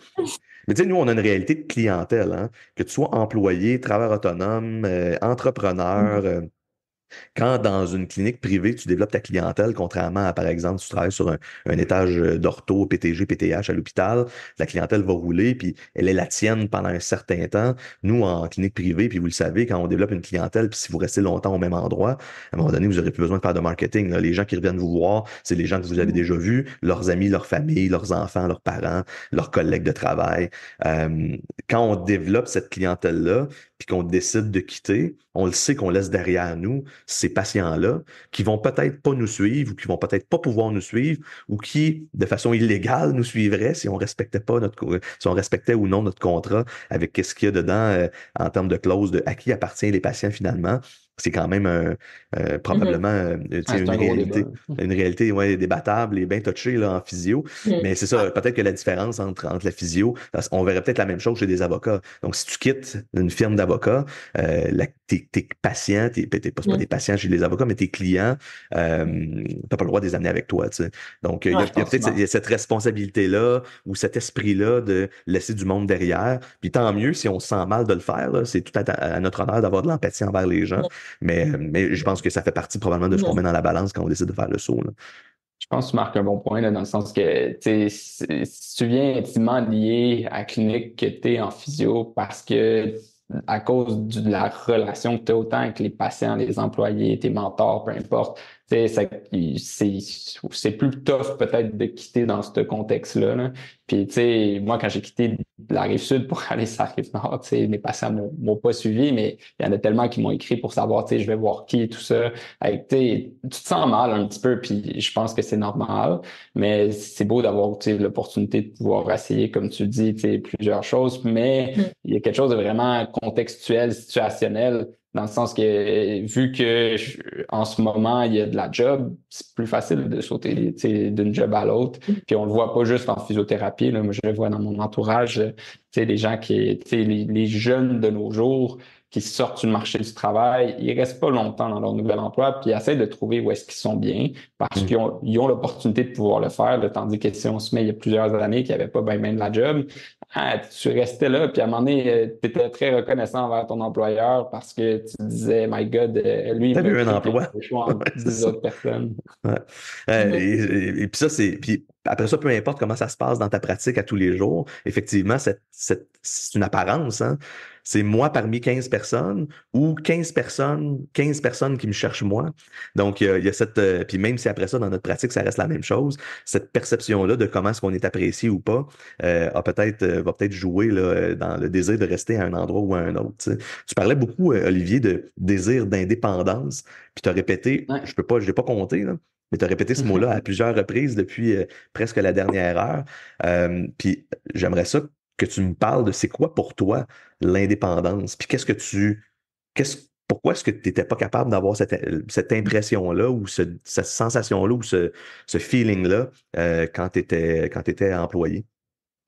mais tu sais, nous, on a une réalité de clientèle, hein, que tu sois employé, travailleur autonome, entrepreneur, quand dans une clinique privée, tu développes ta clientèle, contrairement à, par exemple, si tu travailles sur un étage d'ortho, PTG, PTH à l'hôpital, la clientèle va rouler, puis elle est la tienne pendant un certain temps. Nous, en clinique privée, puis vous le savez, quand on développe une clientèle, puis si vous restez longtemps au même endroit, à un moment donné, vous n'aurez plus besoin de faire de marketing, là. Les gens qui reviennent vous voir, c'est les gens que vous avez déjà vus, leurs amis, leurs familles, leurs enfants, leurs parents, leurs collègues de travail. Quand on développe cette clientèle-là, puis qu'on décide de quitter, on le sait qu'on laisse derrière nous ces patients-là qui vont peut-être pas nous suivre ou qui vont peut-être pas pouvoir nous suivre ou qui, de façon illégale, nous suivraient si on respectait pas si on respectait ou non notre contrat avec qu'est-ce qu'il y a dedans en termes de clause de à qui appartient les patients finalement. C'est quand même probablement C'est une un gros débat. réalité ouais, débattable et bien touchée là, en physio. Mais c'est ça, peut-être que la différence entre la physio, on verrait peut-être la même chose chez des avocats. Donc, si tu quittes une firme d'avocats, tes patients, c'est pas des patients chez les avocats, mais tes clients, t'as pas le droit de les amener avec toi. Tu sais. Donc, il y a peut-être cette responsabilité-là ou cet esprit-là de laisser du monde derrière. Puis tant mieux si on se sent mal de le faire. Là, c'est tout à notre honneur d'avoir de l'empathie envers les gens. Mais je pense que ça fait partie probablement de ce qu'on met dans la balance quand on décide de faire le saut. Là. Je pense que tu marques un bon point là, dans le sens que si tu viens intimement lié à la clinique que tu es en physio parce que à cause de la relation que tu as autant avec les patients, les employés, tes mentors, peu importe, c'est plus tough peut-être de quitter dans ce contexte-là. Là. Puis, tu sais, moi, quand j'ai quitté la Rive-Sud pour aller sur la Rive-Nord, tu sais, mes patients m'ont pas suivi, mais il y en a tellement qui m'ont écrit pour savoir, tu sais, je vais voir qui et tout ça. Tu te sens mal un petit peu, puis je pense que c'est normal, mais c'est beau d'avoir, tu sais, l'opportunité de pouvoir essayer, comme tu dis, tu sais, plusieurs choses, mais il y a quelque chose de vraiment contextuel, situationnel, dans le sens que vu que en ce moment, il y a de la job, c'est plus facile de sauter d'une job à l'autre. Puis on le voit pas juste en physiothérapie. Là. Moi, je le vois dans mon entourage, les gens les jeunes de nos jours qui sortent du marché du travail, ils restent pas longtemps dans leur nouvel emploi, puis ils essaient de trouver où est-ce qu'ils sont bien, parce qu'ils ont l'opportunité de pouvoir le faire, là, tandis que si on se met il y a plusieurs années qu'il n'y avait pas bien de la job, tu restais là, puis à un moment donné, tu étais très reconnaissant envers ton employeur parce que tu disais, My God, lui, il m'a eu un pris emploi. le choix entre 10 autres personnes. Ouais. Et puis ça, puis après ça, peu importe comment ça se passe dans ta pratique à tous les jours, effectivement, c'est une apparence, hein. C'est moi parmi 15 personnes ou 15 personnes qui me cherchent moi. Donc, il y a cette, puis même si après ça, dans notre pratique, ça reste la même chose, cette perception-là de comment est-ce qu'on est apprécié ou pas, va peut-être jouer là, dans le désir de rester à un endroit ou à un autre. Tu sais. Tu parlais beaucoup, Olivier, de désir d'indépendance, puis tu as répété, Ouais. je l'ai pas compté, là, mais tu as répété ce mot-là à plusieurs reprises depuis presque la dernière heure. Puis j'aimerais ça que tu me parles de c'est quoi pour toi l'indépendance? Puis pourquoi est-ce que tu n'étais pas capable d'avoir cette impression-là ou cette sensation-là ou ce feeling-là quand tu étais employé?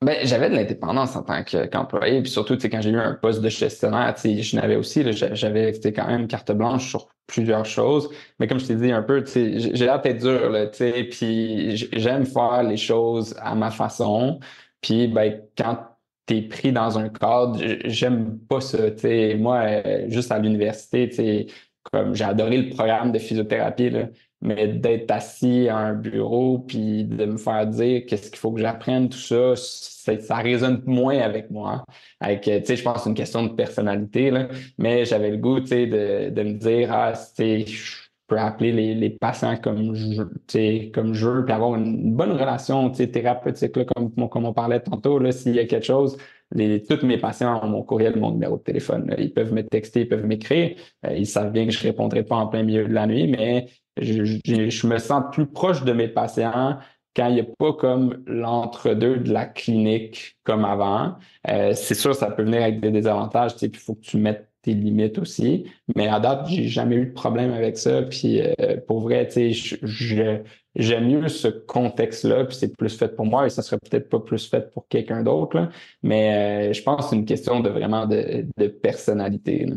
Ben, j'avais de l'indépendance en tant qu'employé, puis surtout, tu sais, quand j'ai eu un poste de gestionnaire, tu sais, je n'avais aussi, là, j'avais, quand même carte blanche sur plusieurs choses, mais comme je t'ai dit un peu, tu sais, j'ai la tête dure, là, tu sais, puis j'aime faire les choses à ma façon, puis ben, quand t'es pris dans un cadre, j'aime pas ça, tu sais, moi, juste à l'université, tu sais, comme j'ai adoré le programme de physiothérapie, là, mais d'être assis à un bureau puis de me faire dire qu'est-ce qu'il faut que j'apprenne, tout ça, ça résonne moins avec moi. Avec, tu sais, je pense que c'est une question de personnalité, là. Mais j'avais le goût, tu sais, de me dire, tu sais, je peux appeler les patients comme tu sais, comme je veux, puis avoir une bonne relation, tu sais, thérapeutique, là, comme on parlait tantôt, là, s'il y a quelque chose. Tous mes patients ont mon courriel, mon numéro de téléphone. Là. Ils peuvent me texter, ils peuvent m'écrire. Ils savent bien que je répondrai pas en plein milieu de la nuit, mais je me sens plus proche de mes patients quand il n'y a pas comme l'entre-deux de la clinique comme avant. C'est sûr, ça peut venir avec des désavantages, tu sais, puis il faut que tu mettes tes limites aussi. Mais à date, j'ai jamais eu de problème avec ça. Puis pour vrai, tu sais, j'aime mieux ce contexte-là, puis c'est plus fait pour moi et ça serait peut-être pas plus fait pour quelqu'un d'autre. Là. Mais je pense que c'est une question de vraiment de personnalité. Là.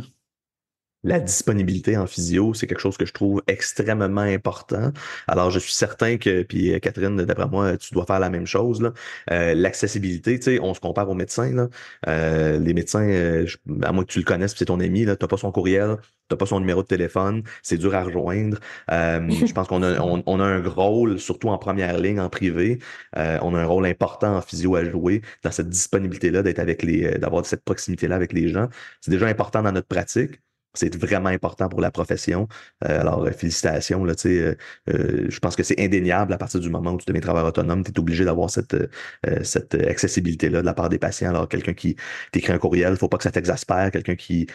La disponibilité en physio, c'est quelque chose que je trouve extrêmement important. Alors, je suis certain que, puis Catherine, d'après moi, tu dois faire la même chose, là. L'accessibilité, tu sais, on se compare aux médecins, là. Les médecins, à moins que tu le connaisses, puis c'est ton ami, là, t'as pas son courriel, t'as pas son numéro de téléphone, c'est dur à rejoindre. Je pense qu'on a un rôle, surtout en première ligne, en privé, on a un rôle important en physio à jouer dans cette disponibilité-là, d'être avec d'avoir cette proximité-là avec les gens. C'est déjà important dans notre pratique. C'est vraiment important pour la profession. Alors, félicitations, là, tu sais, je pense que c'est indéniable à partir du moment où tu deviens travailleur autonome, tu es obligé d'avoir cette accessibilité-là de la part des patients. Alors, quelqu'un qui t'écrit un courriel, faut pas que ça t'exaspère. Quelqu'un qui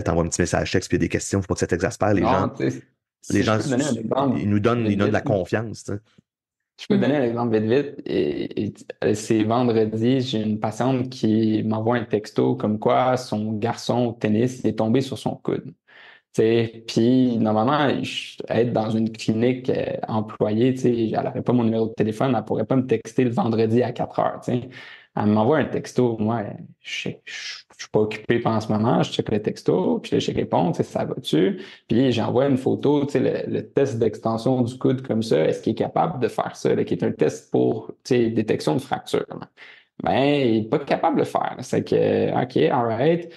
t'envoie un petit message texte puis il y a des questions, faut pas que ça t'exaspère. Non, tu sais, Les si je gens, peux te donner un exemple ils vite, donnent de la vite, là. confiance, tu sais. Je peux te donner un exemple vite, vite. C'est vendredi, j'ai une patiente qui m'envoie un texto comme quoi son garçon au tennis il est tombé sur son coude. Puis normalement, être dans une clinique employée, elle n'aurait pas mon numéro de téléphone, elle pourrait pas me texter le vendredi à 4 heures. T'sais. Elle m'envoie un texto, moi, je suis pas occupé pendant ce moment, je check le texto, puis là, je réponds, ça va-tu? Puis j'envoie une photo, le test d'extension du coude comme ça, est-ce qu'il est capable de faire ça, là, qui est un test pour détection de fracture. Là. Ben, il n'est pas capable de le faire. C'est que, OK, all right.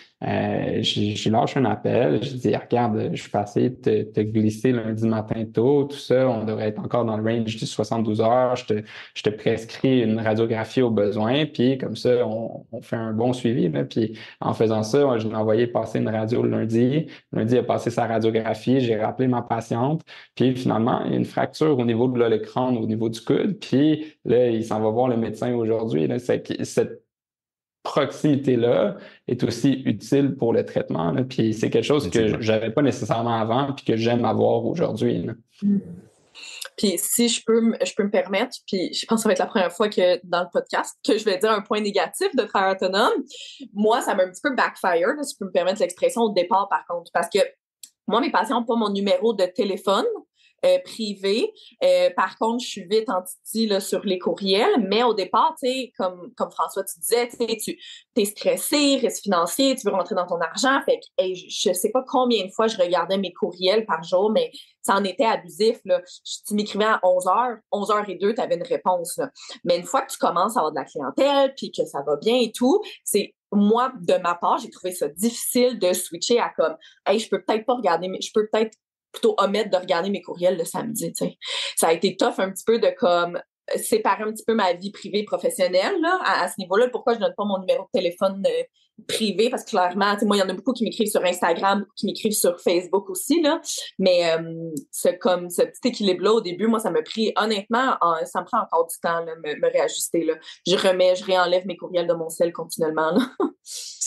J'ai lâché un appel. J'ai dit, regarde, je suis passé te glisser lundi matin tôt, tout ça. On devrait être encore dans le range du 72 heures. Je te prescris une radiographie au besoin. Puis, comme ça, on fait un bon suivi. Là. Puis, en faisant ça, je l'ai envoyé passer une radio le lundi. Lundi, il a passé sa radiographie. J'ai rappelé ma patiente. Puis, finalement, il y a une fracture au niveau de l'écran, au niveau du coude. Puis, là, il s'en va voir le médecin aujourd'hui. Là. Cette proximité-là est aussi utile pour le traitement. Là. Puis c'est quelque chose que j'avais pas nécessairement avant puis que j'aime avoir aujourd'hui. Là. Puis si je peux me permettre, puis je pense que ça va être la première fois que dans le podcast que je vais dire un point négatif de travail autonome. Moi, ça m'a un petit peu backfire, là, si je peux me permettre l'expression au départ par contre, parce que moi, mes patients n'ont pas mon numéro de téléphone privé. Par contre, je suis vite en titi là, sur les courriels, mais au départ, tu sais, comme François, tu disais, tu es stressé, risque financier, tu veux rentrer dans ton argent. Fait que je sais pas combien de fois je regardais mes courriels par jour, mais ça en était abusif. Là. Tu m'écrivais à 11h02, tu avais une réponse. Là. Mais une fois que tu commences à avoir de la clientèle, puis que ça va bien et tout, c'est moi, de ma part, j'ai trouvé ça difficile de switcher à comme, hey, je peux peut-être pas regarder, mais je peux peut-être plutôt omettre de regarder mes courriels le samedi, tu sais. Ça a été tough un petit peu de comme séparer un petit peu ma vie privée et professionnelle là, à ce niveau-là. Pourquoi je donne pas mon numéro de téléphone privé? Parce que clairement, moi, il y en a beaucoup qui m'écrivent sur Instagram, beaucoup qui m'écrivent sur Facebook aussi, là. Mais ce petit équilibre-là, au début, moi, ça m'a pris, honnêtement, ça me prend encore du temps, là, me réajuster, là. Je réenlève mes courriels de mon cell continuellement, là.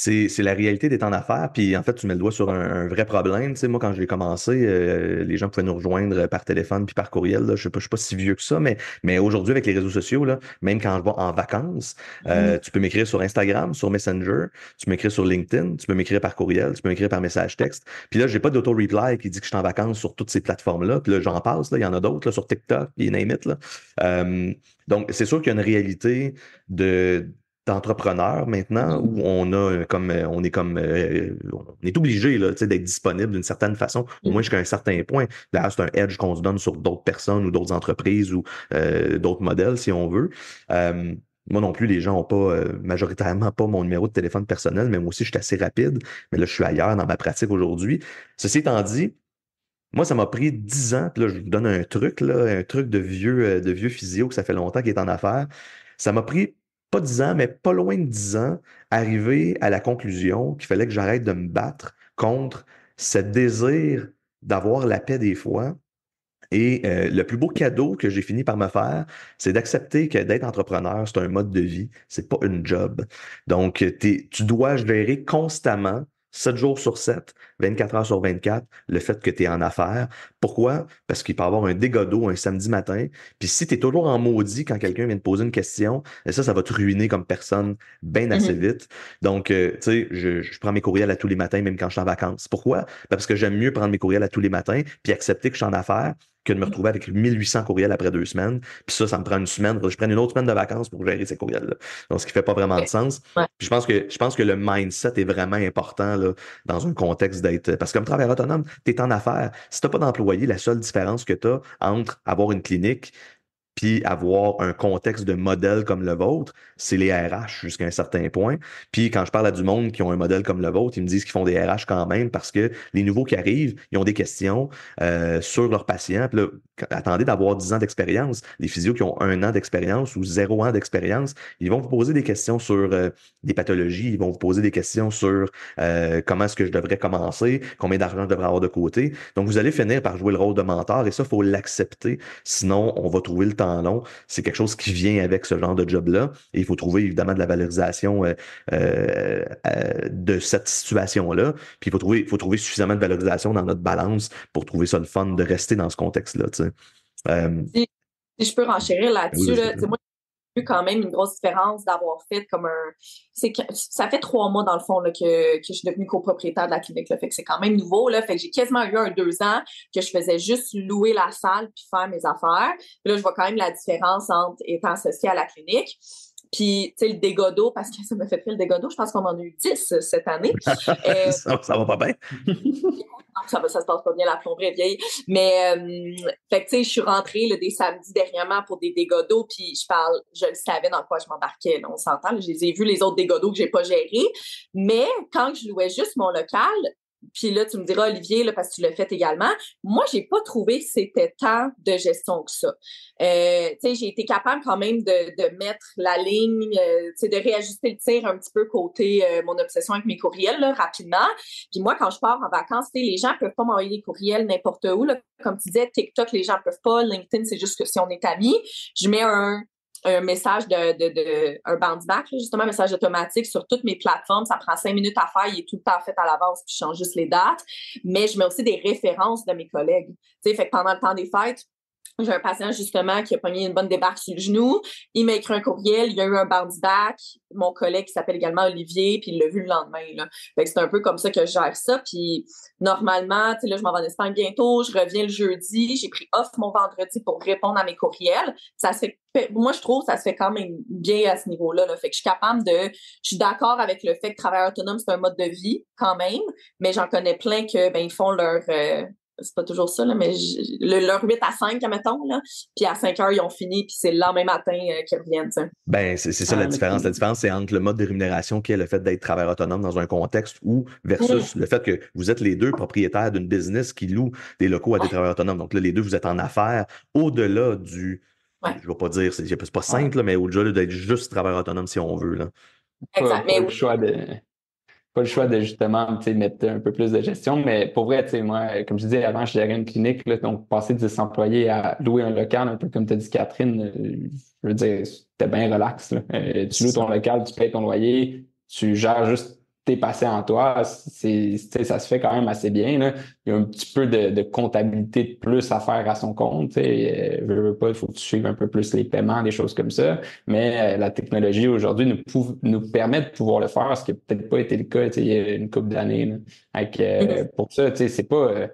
C'est la réalité des temps d'affaires. Puis en fait, tu mets le doigt sur un vrai problème. Tu sais, moi, quand j'ai commencé, les gens pouvaient nous rejoindre par téléphone puis par courriel. Là. Je suis pas si vieux que ça, mais aujourd'hui, avec les réseaux sociaux, là, même quand je vais en vacances, tu peux m'écrire sur Instagram, sur Messenger, tu peux m'écrire sur LinkedIn, tu peux m'écrire par courriel, tu peux m'écrire par message texte. Puis là, j'ai pas d'auto-reply qui dit que je suis en vacances sur toutes ces plateformes-là. Puis là, j'en passe, là, il y en a d'autres là, sur TikTok, puis name it, là. Donc, c'est sûr qu'il y a une réalité d'entrepreneurs maintenant où on a on est obligé là, d'être disponible d'une certaine façon, au moins jusqu'à un certain point. D'ailleurs, c'est un edge qu'on se donne sur d'autres personnes ou d'autres entreprises ou d'autres modèles, si on veut. Moi non plus, les gens n'ont pas majoritairement pas mon numéro de téléphone personnel, mais moi aussi, je suis assez rapide. Mais là, je suis ailleurs dans ma pratique aujourd'hui. Ceci étant dit, moi, ça m'a pris 10 ans, puis là, je vous donne un truc, là, un truc de vieux physio que ça fait longtemps qu'il est en affaires. Ça m'a pris pas 10 ans, mais pas loin de 10 ans, arriver à la conclusion qu'il fallait que j'arrête de me battre contre ce désir d'avoir la paix des fois. Et le plus beau cadeau que j'ai fini par me faire, c'est d'accepter que d'être entrepreneur, c'est un mode de vie, c'est pas une job. Donc, tu dois gérer constamment 7 jours sur 7, 24 heures sur 24, le fait que tu es en affaires. Pourquoi? Parce qu'il peut y avoir un dégât d'eau un samedi matin. Puis si tu es toujours en maudit quand quelqu'un vient te poser une question, ça va te ruiner comme personne bien assez vite. Donc, tu sais, je prends mes courriels à tous les matins, même quand je suis en vacances. Pourquoi? Parce que j'aime mieux prendre mes courriels à tous les matins puis accepter que je suis en affaires que de me retrouver avec 1800 courriels après 2 semaines. Puis ça me prend une semaine. Je prends une autre semaine de vacances pour gérer ces courriels-là. Donc, ce qui fait pas vraiment de sens. Ouais. Puis je pense que le mindset est vraiment important là, dans un contexte d'être... Parce que comme travailleur autonome, tu es en affaires. Si tu n'as pas d'employé, la seule différence que tu as entre avoir une clinique puis avoir un contexte de modèle comme le vôtre, c'est les RH jusqu'à un certain point. Puis quand je parle à du monde qui ont un modèle comme le vôtre, ils me disent qu'ils font des RH quand même parce que les nouveaux qui arrivent, ils ont des questions sur leurs patients. Puis là, attendez d'avoir 10 ans d'expérience. Les physios qui ont 1 an d'expérience ou 0 ans d'expérience, ils vont vous poser des questions sur des pathologies, ils vont vous poser des questions sur comment est-ce que je devrais commencer, combien d'argent je devrais avoir de côté. Donc, vous allez finir par jouer le rôle de mentor et ça, il faut l'accepter. Sinon, on va trouver le temps long. C'est quelque chose qui vient avec ce genre de job-là. Et il faut trouver évidemment de la valorisation de cette situation-là. Puis il faut trouver suffisamment de valorisation dans notre balance pour trouver ça le fun de rester dans ce contexte-là. Tu sais. Si je peux renchérir Oui, là-dessus, là, moi, j'ai vu quand même une grosse différence d'avoir fait comme ça fait 3 mois, dans le fond, là, que je suis devenue copropriétaire de la clinique. Là, fait que c'est quand même nouveau. Là, fait que j'ai quasiment eu 2 ans que je faisais juste louer la salle puis faire mes affaires. Puis là, je vois quand même la différence entre étant associée à la clinique. Puis, tu sais, le dégât d'eau, parce que ça m'a fait pris le dégât d'eau, je pense qu'on en a eu 10 cette année. Ça va pas bien. Non, ça se passe pas bien, la plomberie est vieille. Mais, fait que, tu sais, je suis rentrée là, des samedis dernièrement pour des dégâts d'eau, puis je le savais dans quoi je m'embarquais. Là, on s'entend, là, je les ai vus, les autres dégâts d'eau que j'ai pas gérés. Mais quand je louais juste mon local, puis là, tu me diras, Olivier, là, parce que tu l'as fait également, moi, j'ai pas trouvé que c'était tant de gestion que ça. Tu sais, j'ai été capable quand même de mettre la ligne, tu sais, de réajuster le tir un petit peu côté mon obsession avec mes courriels, là, rapidement. Puis moi, quand je pars en vacances, tu sais, les gens peuvent pas m'envoyer des courriels n'importe où, là. Comme tu disais, TikTok, les gens peuvent pas. LinkedIn, c'est juste que si on est amis, je mets un message un bounce back, justement, un message automatique sur toutes mes plateformes. Ça prend 5 minutes à faire. Il est tout le temps fait à l'avance, puis je change juste les dates. Mais je mets aussi des références de mes collègues. Tu sais, fait que pendant le temps des fêtes, j'ai un patient, justement, qui a pogné une bonne débarque sur le genou. Il m'a écrit un courriel. Il y a eu un bounce back. Mon collègue, qui s'appelle également Olivier, puis il l'a vu le lendemain, là. Fait que c'est un peu comme ça que je gère ça. Puis, normalement, tu sais, là, je m'en vais en Espagne bientôt. Je reviens le jeudi. J'ai pris off mon vendredi pour répondre à mes courriels. Ça se fait, moi, je trouve, ça se fait quand même bien à ce niveau-là, là. Fait que je suis d'accord avec le fait que travailleur autonome, c'est un mode de vie, quand même. Mais j'en connais plein que, ben, ils font c'est pas toujours ça, là, mais leur 8 à 5, admettons, là, puis à 5 heures, ils ont fini, puis c'est le lendemain matin qu'ils reviennent. T'sais. Ben, c'est ça la différence. La différence, c'est entre le mode de rémunération qui est le fait d'être travailleur autonome dans un contexte ou versus le fait que vous êtes les deux propriétaires d'une business qui loue des locaux à des travailleurs autonomes. Donc là, les deux, vous êtes en affaires au-delà du... Ouais. Je ne vais pas dire, c'est pas simple, là, mais au-delà d'être juste travailleur autonome si on veut. Là. Exact. Pas le choix de justement mettre un peu plus de gestion, mais pour vrai, moi, comme je disais avant, je gérais une clinique, là, donc passer de 10 employés à louer un local, un peu comme tu as dit, Catherine, je veux dire, c'était bien relax. Là. Tu loues ton local, tu payes ton loyer, tu gères juste tes patients en toi, ça se fait quand même assez bien. Là. Il y a un petit peu de comptabilité de plus à faire à son compte. Veux pas, il faut que tu suives un peu plus les paiements, des choses comme ça. Mais la technologie aujourd'hui nous permet de pouvoir le faire, ce qui n'a peut-être pas été le cas il y a une couple d'années. Pour ça, c'est pas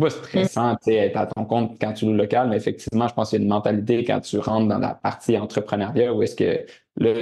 stressant être à ton compte quand tu loues local, mais effectivement, je pense qu'il y a une mentalité quand tu rentres dans la partie entrepreneuriat où est-ce que là,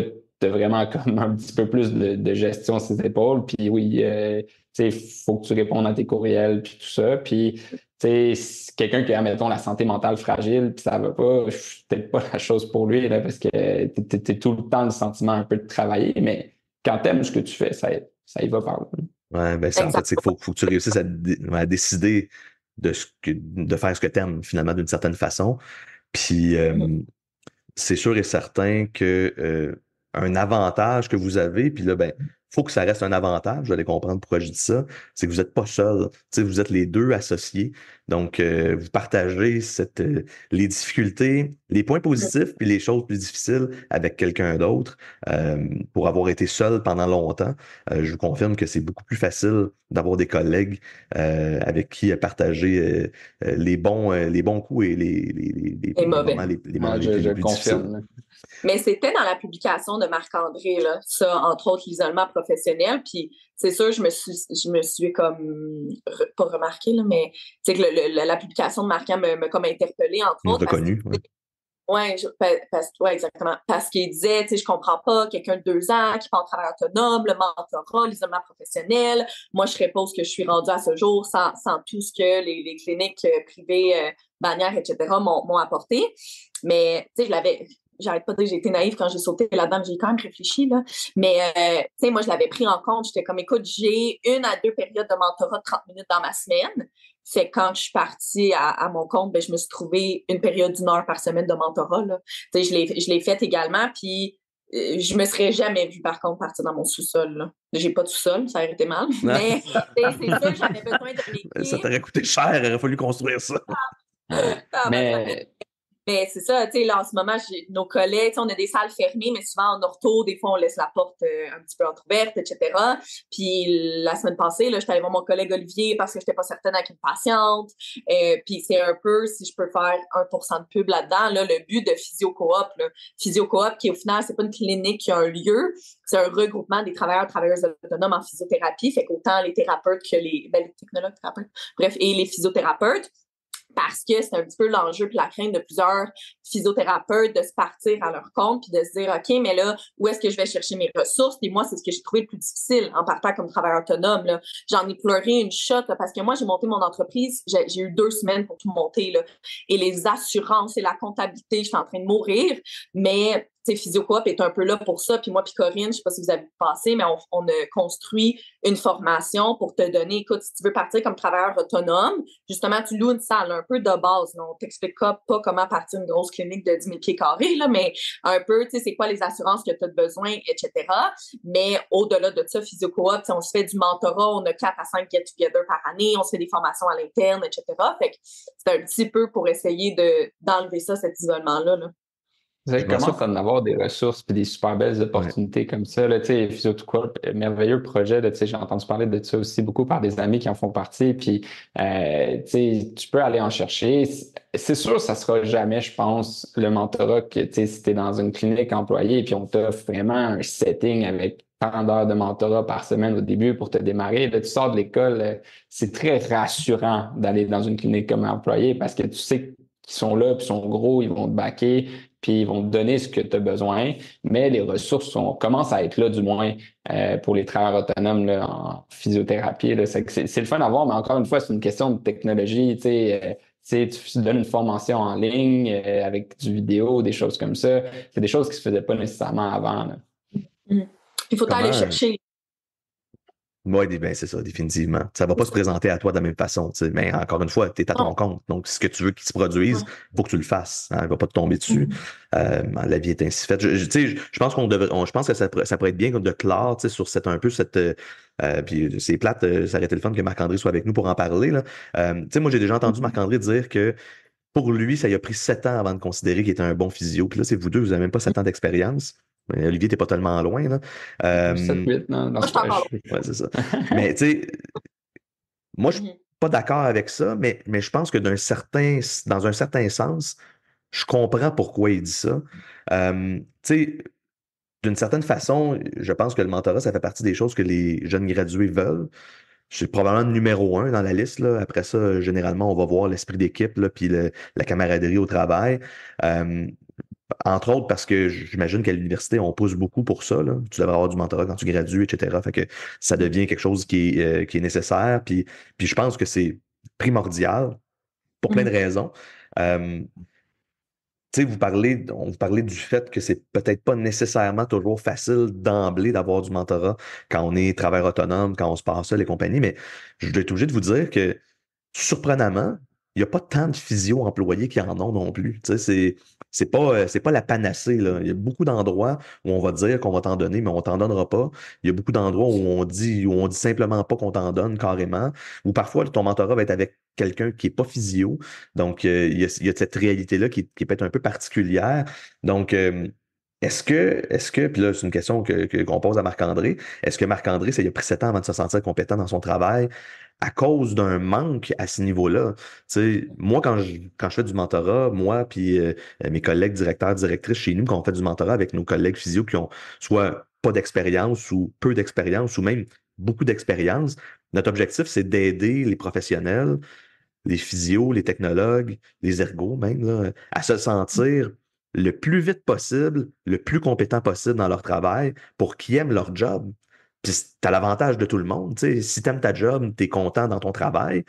tu as vraiment comme un petit peu plus de gestion sur tes épaules. Puis oui, il faut que tu répondes à tes courriels, puis tout ça. Puis, quelqu'un qui a, mettons, la santé mentale fragile, puis ça va pas, c'est peut-être pas la chose pour lui, là, parce que tu es tout le temps le sentiment un peu de travailler, mais quand tu aimes ce que tu fais, ça y va par là. Ouais, ben ça, en fait, c'est qu'il faut que tu réussisses à décider de faire ce que tu aimes, finalement, d'une certaine façon. Puis, c'est sûr et certain que un avantage que vous avez, puis là, ben, faut que ça reste un avantage, vous allez comprendre pourquoi je dis ça, c'est que vous n'êtes pas seul. Vous êtes les deux associés. Donc, vous partagez les difficultés, les points positifs, puis les choses plus difficiles avec quelqu'un d'autre. Pour avoir été seul pendant longtemps, je vous confirme que c'est beaucoup plus facile d'avoir des collègues avec qui partager les bons coups et les mauvais. moments les plus difficiles. Mais c'était dans la publication de Marc-André, là, ça, entre autres, l'isolement professionnel. Puis c'est sûr, je me suis comme, pas remarqué, là, mais tu sais que la publication de Marquand m'a comme interpellée, entre autres. Reconnu, oui. Ouais, ouais, exactement. Parce qu'il disait, tu sais, je comprends pas, quelqu'un de 2 ans qui part en travail autonome, le mentorat, l'isolement professionnel. Moi, je serais pas ce que je suis rendue à ce jour sans tout ce que les cliniques privées, bannières, etc. m'ont apporté. Mais, tu sais, j'arrête pas de dire que j'ai été naïve quand j'ai sauté là-dedans, j'ai quand même réfléchi, là. Mais, tu sais, moi, je l'avais pris en compte. J'étais comme, écoute, j'ai 1 à 2 périodes de mentorat de 30 minutes dans ma semaine. C'est quand je suis partie à mon compte, ben, je me suis trouvé une période d'1 heure par semaine de mentorat, là. Tu sais, je l'ai faite également, puis je me serais jamais vue, par contre, partir dans mon sous-sol, là. J'ai pas de sous-sol, ça aurait été mal. Mais c'est sûr que j'avais besoin de l'équipe. Ça t'aurait coûté cher, il aurait fallu construire ça. Mais Mais c'est ça, tu sais, là, en ce moment, nos collègues, on a des salles fermées, mais souvent en ortho, des fois, on laisse la porte un petit peu entrouverte, etc. Puis la semaine passée, là, j'étais allée voir mon collègue Olivier parce que j'étais pas certaine avec une patiente. Puis c'est un peu, si je peux faire 1% de pub là-dedans, là, le but de Physio-Coop, là. Physio-Coop, qui au final, c'est pas une clinique qui a un lieu, c'est un regroupement des travailleuses autonomes en physiothérapie, fait qu'autant les thérapeutes que les technologues thérapeutes, bref, et les physiothérapeutes. Parce que c'est un petit peu l'enjeu et la crainte de plusieurs physiothérapeutes de se partir à leur compte puis de se dire, OK, mais là, où est-ce que je vais chercher mes ressources? Puis moi, c'est ce que j'ai trouvé le plus difficile en partant comme travailleur autonome, là. J'en ai pleuré une shot, là, parce que moi, j'ai monté mon entreprise, j'ai eu 2 semaines pour tout monter, là. Et les assurances et la comptabilité, je suis en train de mourir, mais Physio-Coop est un peu là pour ça. Puis moi, puis Corinne, je sais pas si vous avez passé, mais on a construit une formation pour te donner, écoute, si tu veux partir comme travailleur autonome, justement, tu loues une salle un peu de base. Là. On t'explique pas comment partir une grosse clinique de 10 000 pieds carrés, là, mais un peu, tu sais, c'est quoi les assurances que tu as besoin, etc. Mais au-delà de ça, Physio-Coop, on se fait du mentorat, on a 4 à 5 get-together par année, on se fait des formations à l'interne, etc. Fait que c'est un petit peu pour essayer d'enlever ça, cet isolement-là, là. Vous commencez à en avoir des ressources et des super belles opportunités comme ça. Là, Physio-Coop, merveilleux projet. Là, j'ai entendu parler de ça aussi beaucoup par des amis qui en font partie. Puis, tu peux aller en chercher. C'est sûr, ça sera jamais, je pense, le mentorat que si tu es dans une clinique employée et puis on t'offre vraiment un setting avec tant d'heures de mentorat par semaine au début pour te démarrer. Là, tu sors de l'école, c'est très rassurant d'aller dans une clinique comme employé parce que tu sais qu'ils sont là, puis sont gros, ils vont te backer, puis ils vont te donner ce que tu as besoin, mais les ressources commencent à être là, du moins, pour les travailleurs autonomes là, en physiothérapie. Là. C'est le fun à voir, mais encore une fois, c'est une question de technologie. Tu donnes une formation en ligne avec du vidéo, des choses comme ça. C'est des choses qui se faisaient pas nécessairement avant. Là. Il faut aller chercher. Oui, ben c'est ça, définitivement. Ça va pas se présenter à toi de la même façon. T'sais. Mais encore une fois, tu es à ton compte. Donc, ce que tu veux qu'il se produise, il faut que tu le fasses. Hein, il va pas te tomber dessus. La vie est ainsi faite. Je pense je pense que ça pourrait être bien de clore sur un peu cette. Puis c'est plate, ça aurait été le fun que Marc-André soit avec nous pour en parler. Là. Moi, j'ai déjà entendu Marc-André dire que pour lui, ça lui a pris 7 ans avant de considérer qu'il était un bon physio. Puis là, c'est vous deux, vous n'avez même pas 7 ans d'expérience. Olivier, t'es pas tellement loin, là. 7-8, non? Ouais, c'est ça. Mais, tu sais, moi, je suis pas d'accord avec ça, mais je pense que dans un certain sens, je comprends pourquoi il dit ça. Tu sais, d'une certaine façon, je pense que le mentorat, ça fait partie des choses que les jeunes gradués veulent. C'est probablement le numéro 1 dans la liste, là. Après ça, généralement, on va voir l'esprit d'équipe, là, puis la camaraderie au travail. Entre autres parce que j'imagine qu'à l'université, on pousse beaucoup pour ça. Là. Tu devrais avoir du mentorat quand tu gradues, etc. Fait que ça devient quelque chose qui est nécessaire. Puis je pense que c'est primordial pour plein de raisons. Tu sais, on vous parlez du fait que c'est peut-être pas nécessairement toujours facile d'emblée d'avoir du mentorat quand on est travailleur autonome, quand on se passe seul et compagnie, mais je dois être obligé de vous dire que, surprenamment, il n'y a pas tant de physio-employés qui en ont non plus. Tu sais, c'est pas la panacée, là. Il y a beaucoup d'endroits où on va dire qu'on va t'en donner, mais on t'en donnera pas. Il y a beaucoup d'endroits où on dit simplement pas qu'on t'en donne carrément. Ou parfois, ton mentorat va être avec quelqu'un qui est pas physio. Donc, il y a cette réalité-là qui peut être un peu particulière. Donc, est-ce que, puis là, c'est une question qu'on pose à Marc-André, est-ce que Marc-André, ça lui a pris 7 ans avant de se sentir compétent dans son travail à cause d'un manque à ce niveau-là? Tu sais, moi, quand je fais du mentorat, moi puis mes collègues directeurs, directrices chez nous, quand on fait du mentorat avec nos collègues physio qui ont soit pas d'expérience ou peu d'expérience ou même beaucoup d'expérience. Notre objectif, c'est d'aider les professionnels, les physios, les technologues, les ergos même, là, à se sentir le plus vite possible, le plus compétent possible dans leur travail pour qu'ils aiment leur job. Puis t'as l'avantage de tout le monde. T'sais. Si t'aimes ta job, t'es content dans ton travail,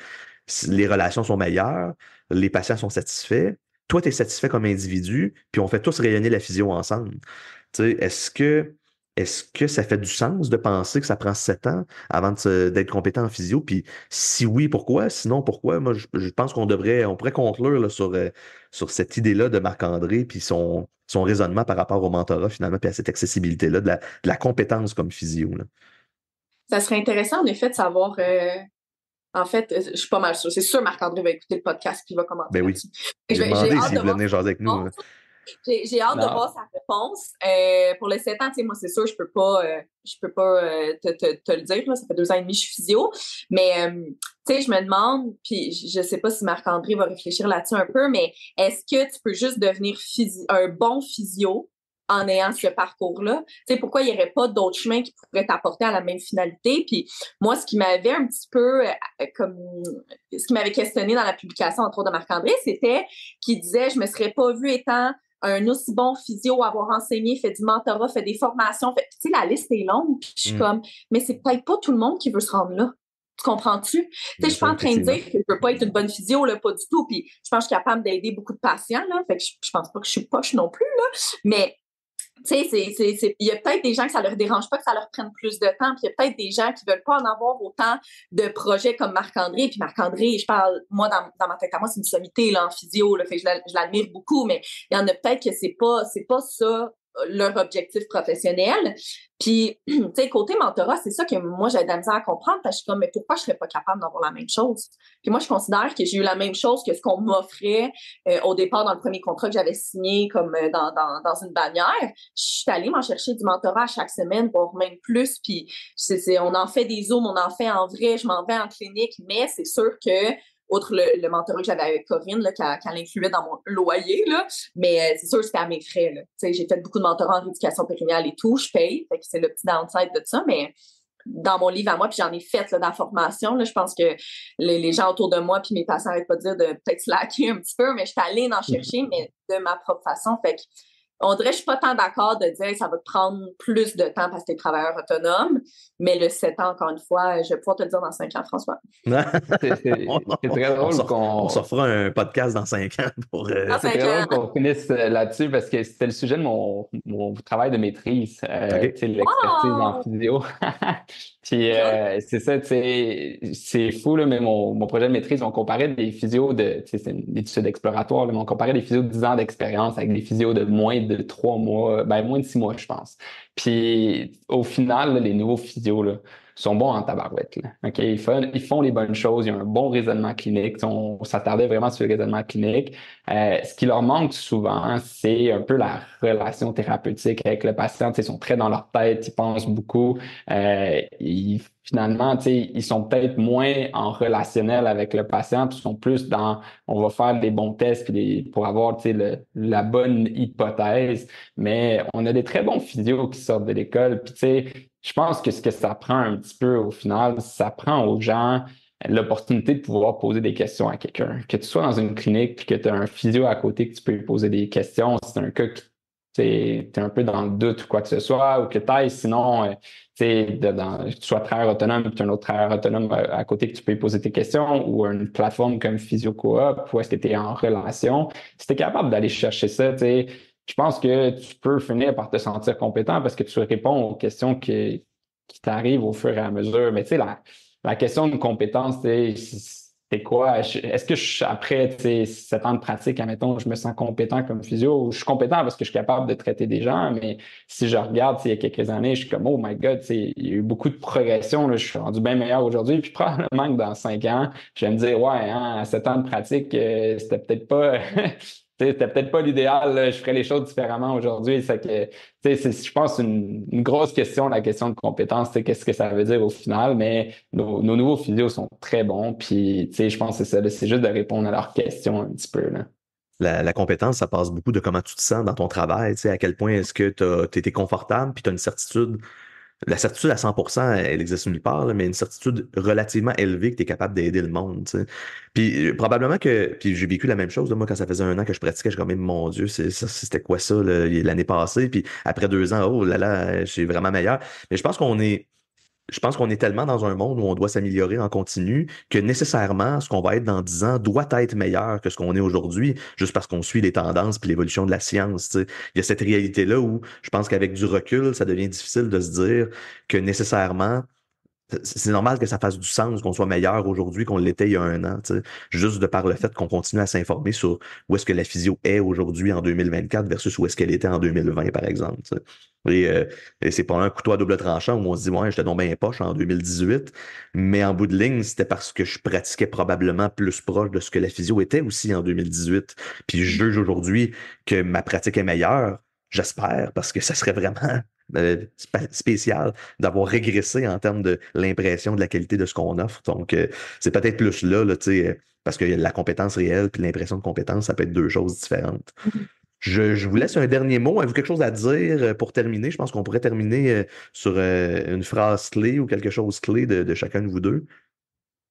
les relations sont meilleures, les patients sont satisfaits, toi, t'es satisfait comme individu, puis on fait tous rayonner la physio ensemble. T'sais, est-ce que ça fait du sens de penser que ça prend 7 ans avant d'être compétent en physio? Puis si oui, pourquoi? Sinon, pourquoi? Moi, je pense on pourrait conclure là, sur cette idée-là de Marc-André, puis son raisonnement par rapport au mentorat, finalement, puis à cette accessibilité-là, de la compétence comme physio. Là. Ça serait intéressant, en effet, de savoir. En fait, je suis pas mal sûre. C'est sûr, Marc-André va écouter le podcast et il va commenter Ben oui. là-dessus. J'ai J'ai demandé hâte s'il de voulait voir venir sa jaser avec nous. réponse. J'ai hâte de Non. voir sa réponse. Pour les 7 ans, tu sais, moi, c'est sûr, je peux pas te le dire. Là, ça fait 2 ans et demi que je suis physio. Mais, tu sais, je me demande, puis je sais pas si Marc-André va réfléchir là-dessus un peu, mais est-ce que tu peux juste devenir un bon physio en ayant ce parcours-là? Tu sais, pourquoi il n'y aurait pas d'autres chemins qui pourraient t'apporter à la même finalité? Puis moi, ce qui m'avait un petit peu ce qui m'avait questionné dans la publication, entre autres, de Marc-André, c'était qu'il disait, je me serais pas vu étant un aussi bon physio, avoir enseigné, fait du mentorat, fait des formations. Tu sais, la liste est longue. Puis je suis comme, mais c'est peut-être pas tout le monde qui veut se rendre là. Tu comprends-tu? Tu sais, je suis pas en train de dire que je veux pas être une bonne physio, là, pas du tout. Puis je pense que je suis capable d'aider beaucoup de patients, là. Fait que je pense pas que je suis poche non plus, là. Mais tu sais, il y a peut-être des gens que ça leur dérange pas que ça leur prenne plus de temps, puis il y a peut-être des gens qui veulent pas en avoir autant de projets comme Marc-André. Puis Marc-André, je parle, moi, dans ma tête à moi, c'est une sommité là, en physio, là, fait que je l'admire beaucoup, mais il y en a peut-être que c'est pas ça leur objectif professionnel. Puis, tu sais, côté mentorat, c'est ça que moi, j'ai de la misère à comprendre, parce que je suis comme, mais pourquoi je serais pas capable d'avoir la même chose? Puis moi, je considère que j'ai eu la même chose que ce qu'on m'offrait au départ dans le premier contrat que j'avais signé comme dans une bannière. Je suis allée m'en chercher du mentorat à chaque semaine, voire même plus. Puis on en fait des Zooms, on en fait en vrai, je m'en vais en clinique, mais c'est sûr que outre le mentorat que j'avais avec Corinne, là, qu'elle incluait dans mon loyer, là, mais c'est sûr que c'était à mes frais. Là. J'ai fait beaucoup de mentorat en rééducation périnéale et tout, je paye, fait que c'est le petit downside de ça, mais dans mon livre à moi, puis j'en ai fait là, dans la formation. Là, je pense que les gens autour de moi, puis mes patients n'arrêtent pas de dire de peut-être slacker un petit peu, mais je suis allée en chercher, mais de ma propre façon. Fait que on dirait que je suis pas tant d'accord de dire que ça va te prendre plus de temps parce que tu es travailleur autonome, mais le 7 ans, encore une fois, je vais pouvoir te le dire dans 5 ans, François. C'est très drôle on s'en fera un podcast dans 5 ans pour. C'est très drôle qu'on finisse là-dessus parce que c'était le sujet de mon travail de maîtrise, Okay. l'expertise en physio. Puis c'est ça, c'est fou, là, mais mon projet de maîtrise, on comparait des physios c'est une étude exploratoire, là, mais on comparait des physios de 10 ans d'expérience avec des physios de moins de 3 mois, ben moins de 6 mois, je pense. Puis au final, là, les nouveaux physios, là, sont bons en tabarouette. Là. Okay? Ils font les bonnes choses, il y a un bon raisonnement clinique. On s'attardait vraiment sur le raisonnement clinique. Ce qui leur manque souvent, c'est un peu la relation thérapeutique avec le patient. Ils sont très dans leur tête, ils pensent beaucoup. Finalement, ils sont peut-être moins en relationnel avec le patient, puis ils sont plus dans on va faire des bons tests pour avoir la bonne hypothèse. Mais on a des très bons physios qui sortent de l'école. Puis je pense que ce que ça prend un petit peu au final, ça prend aux gens l'opportunité de pouvoir poser des questions à quelqu'un. Que tu sois dans une clinique puis que tu as un physio à côté que tu peux lui poser des questions, si c'est un cas que tu es un peu dans le doute ou quoi que ce soit, ou que tu ailles sinon, que tu sois travailleur autonome puis tu as un autre travailleur autonome à côté que tu peux lui poser tes questions, ou une plateforme comme Physio Coop, où est-ce que tu es en relation. Si tu es capable d'aller chercher ça, je pense que tu peux finir par te sentir compétent parce que tu réponds aux questions qui t'arrivent au fur et à mesure. Mais la question de compétence, c'est quoi? Est-ce que après 7 ans de pratique, admettons, je me sens compétent comme physio? Je suis compétent parce que je suis capable de traiter des gens, mais si je regarde il y a quelques années, je suis comme, oh my God, il y a eu beaucoup de progression. Là, je suis rendu bien meilleur aujourd'hui. Puis probablement que dans 5 ans, je vais me dire, ouais, à 7 ans de pratique, c'était peut-être pas... C'était peut-être pas l'idéal, là, je ferais les choses différemment aujourd'hui. C'est que, je pense, une grosse question, la question de compétence, qu'est-ce que ça veut dire au final, mais nos nouveaux physios sont très bons, puis je pense que c'est ça, c'est juste de répondre à leurs questions un petit peu. Là. la compétence, ça passe beaucoup de comment tu te sens dans ton travail, tu sais, à quel point est-ce que tu été confortable, puis tu as une certitude. La certitude à 100%, elle existe nulle part, là, mais une certitude relativement élevée que tu es capable d'aider le monde, tu sais. Puis probablement que, puis j'ai vécu la même chose, là, moi, quand ça faisait 1 an que je pratiquais, je quand même, mon Dieu, c'était quoi ça, là, l'année passée, puis après 2 ans, oh là là, je suis vraiment meilleur. Mais je pense qu'on est tellement dans un monde où on doit s'améliorer en continu que nécessairement, ce qu'on va être dans 10 ans doit être meilleur que ce qu'on est aujourd'hui, juste parce qu'on suit les tendances puis l'évolution de la science. Tu sais. Il y a cette réalité-là où je pense qu'avec du recul, ça devient difficile de se dire que nécessairement, c'est normal que ça fasse du sens qu'on soit meilleur aujourd'hui qu'on l'était il y a 1 an. Tu sais. Juste de par le fait qu'on continue à s'informer sur où est-ce que la physio est aujourd'hui en 2024 versus où est-ce qu'elle était en 2020, par exemple. Tu sais. Et c'est pas un couteau à double tranchant où on se dit, ouais, j'étais donc bien poche en 2018, mais en bout de ligne, c'était parce que je pratiquais probablement plus proche de ce que la physio était aussi en 2018. Puis je juge aujourd'hui que ma pratique est meilleure, j'espère, parce que ça serait vraiment spécial d'avoir régressé en termes de l'impression de la qualité de ce qu'on offre. Donc, c'est peut-être plus là, tu sais, parce que la compétence réelle puis l'impression de compétence, ça peut être 2 choses différentes. Je vous laisse un dernier mot. Avez-vous quelque chose à dire pour terminer? Je pense qu'on pourrait terminer sur une phrase clé ou quelque chose clé de chacun de vous deux.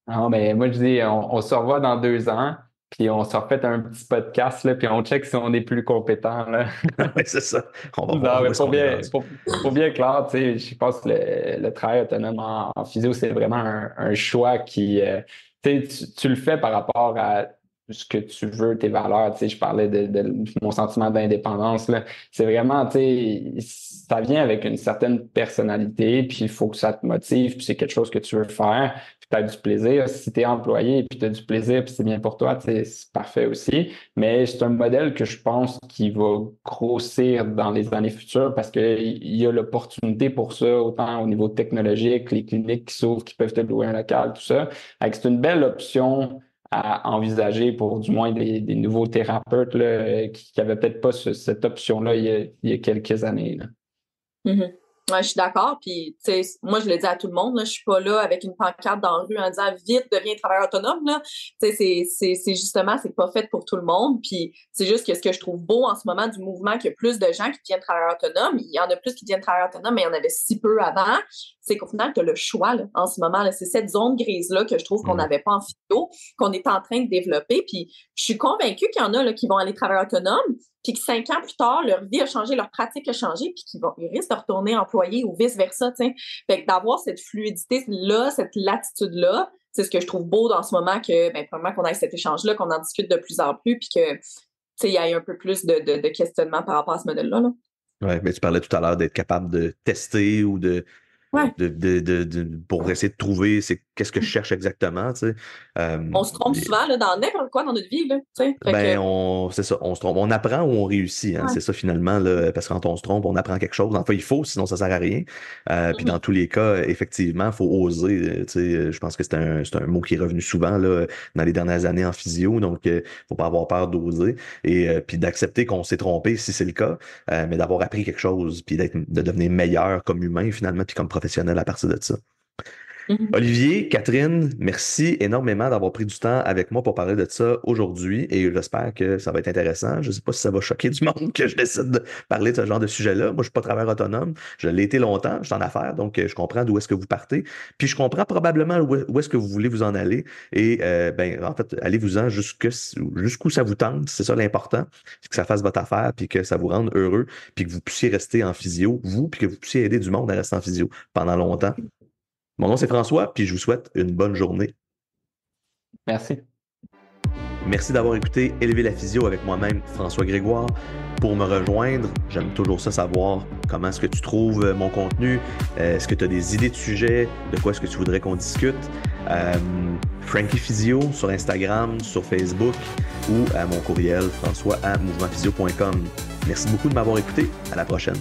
Ah, ben, moi, je dis, on se revoit dans 2 ans, puis on se refait un petit podcast, là, puis on check si on est plus compétent, là. Oui, c'est ça. On va Non, voir où mais est-ce qu'on est rendu. pour bien clair, tu sais, je pense que le travail autonome en physio, c'est vraiment un choix qui, tu sais, tu le fais par rapport à ce que tu veux, tes valeurs. Tu sais, je parlais de mon sentiment d'indépendance, là. C'est vraiment, tu sais, ça vient avec une certaine personnalité, puis il faut que ça te motive, puis c'est quelque chose que tu veux faire, puis tu as du plaisir. Si tu es employé, puis tu as du plaisir, puis c'est bien pour toi, tu sais, c'est parfait aussi. Mais c'est un modèle que je pense qui va grossir dans les années futures parce qu'il y a l'opportunité pour ça, autant au niveau technologique, les cliniques qui s'ouvrent, qui peuvent te louer un local, tout ça. C'est une belle option à envisager pour du moins des nouveaux thérapeutes là, qui n'avaient peut-être pas cette option-là il y a quelques années. Là. Mm-hmm. Ouais, je suis d'accord. Puis, tu sais, moi, je le dis à tout le monde, là, je suis pas là avec une pancarte dans la rue en disant vite, deviens travailleur autonome. Là. Tu sais, c'est justement, c'est pas fait pour tout le monde. Puis, c'est juste que ce que je trouve beau en ce moment du mouvement, qu'il y a plus de gens qui deviennent travailleurs autonomes. Il y en a plus qui deviennent travailleurs autonomes, mais il y en avait si peu avant. C'est qu'au final, tu as le choix là, en ce moment. Là, c'est cette zone grise-là que je trouve qu'on n'avait pas en physio, qu'on est en train de développer. Puis, je suis convaincue qu'il y en a là, qui vont aller travailler autonome, puis que 5 ans plus tard, leur vie a changé, leur pratique a changé, puis ils risquent de retourner employés ou vice-versa, tu sais. Fait que d'avoir cette fluidité-là, cette latitude-là, c'est ce que je trouve beau dans ce moment que, ben, probablement qu'on ait cet échange-là, qu'on en discute de plus en plus, puis que, tu sais, il y ait un peu plus de questionnement par rapport à ce modèle-là, là. Ouais, mais tu parlais tout à l'heure d'être capable de tester ou Ouais. pour essayer de trouver qu'est-ce que je cherche exactement, tu sais. On se trompe souvent là, dans n'importe quoi dans notre vie, là, tu sais. C'est ça, on se trompe. On apprend ou on réussit, hein, c'est ça finalement, là, parce que quand on se trompe, on apprend quelque chose. Enfin, il faut, sinon ça sert à rien. Puis dans tous les cas, effectivement, il faut oser. Tu sais, je pense que c'est un mot qui est revenu souvent là, dans les dernières années en physio, donc faut pas avoir peur d'oser et puis d'accepter qu'on s'est trompé si c'est le cas, mais d'avoir appris quelque chose, puis de devenir meilleur comme humain finalement, puis comme professionnel à partir de ça. Olivier, Catherine, merci énormément d'avoir pris du temps avec moi pour parler de ça aujourd'hui et j'espère que ça va être intéressant. Je ne sais pas si ça va choquer du monde que je décide de parler de ce genre de sujet-là. Moi, je ne suis pas travailleur autonome. Je l'ai été longtemps, je suis en affaires, donc je comprends d'où est-ce que vous partez. Puis je comprends probablement où est-ce que vous voulez vous en aller. Et en fait, allez-vous-en jusqu'où ça vous tente. C'est ça l'important. C'est que ça fasse votre affaire, puis que ça vous rende heureux, puis que vous puissiez rester en physio, vous, puis que vous puissiez aider du monde à rester en physio pendant longtemps. Mon nom, c'est François, puis je vous souhaite une bonne journée. Merci. Merci d'avoir écouté Élever la physio avec moi-même, François Grégoire. Pour me rejoindre, j'aime toujours ça savoir comment est-ce que tu trouves mon contenu. Est-ce que tu as des idées de sujets? De quoi est-ce que tu voudrais qu'on discute? Frankie Physio sur Instagram, sur Facebook ou à mon courriel françois@mouvementphysio.com. Merci beaucoup de m'avoir écouté. À la prochaine.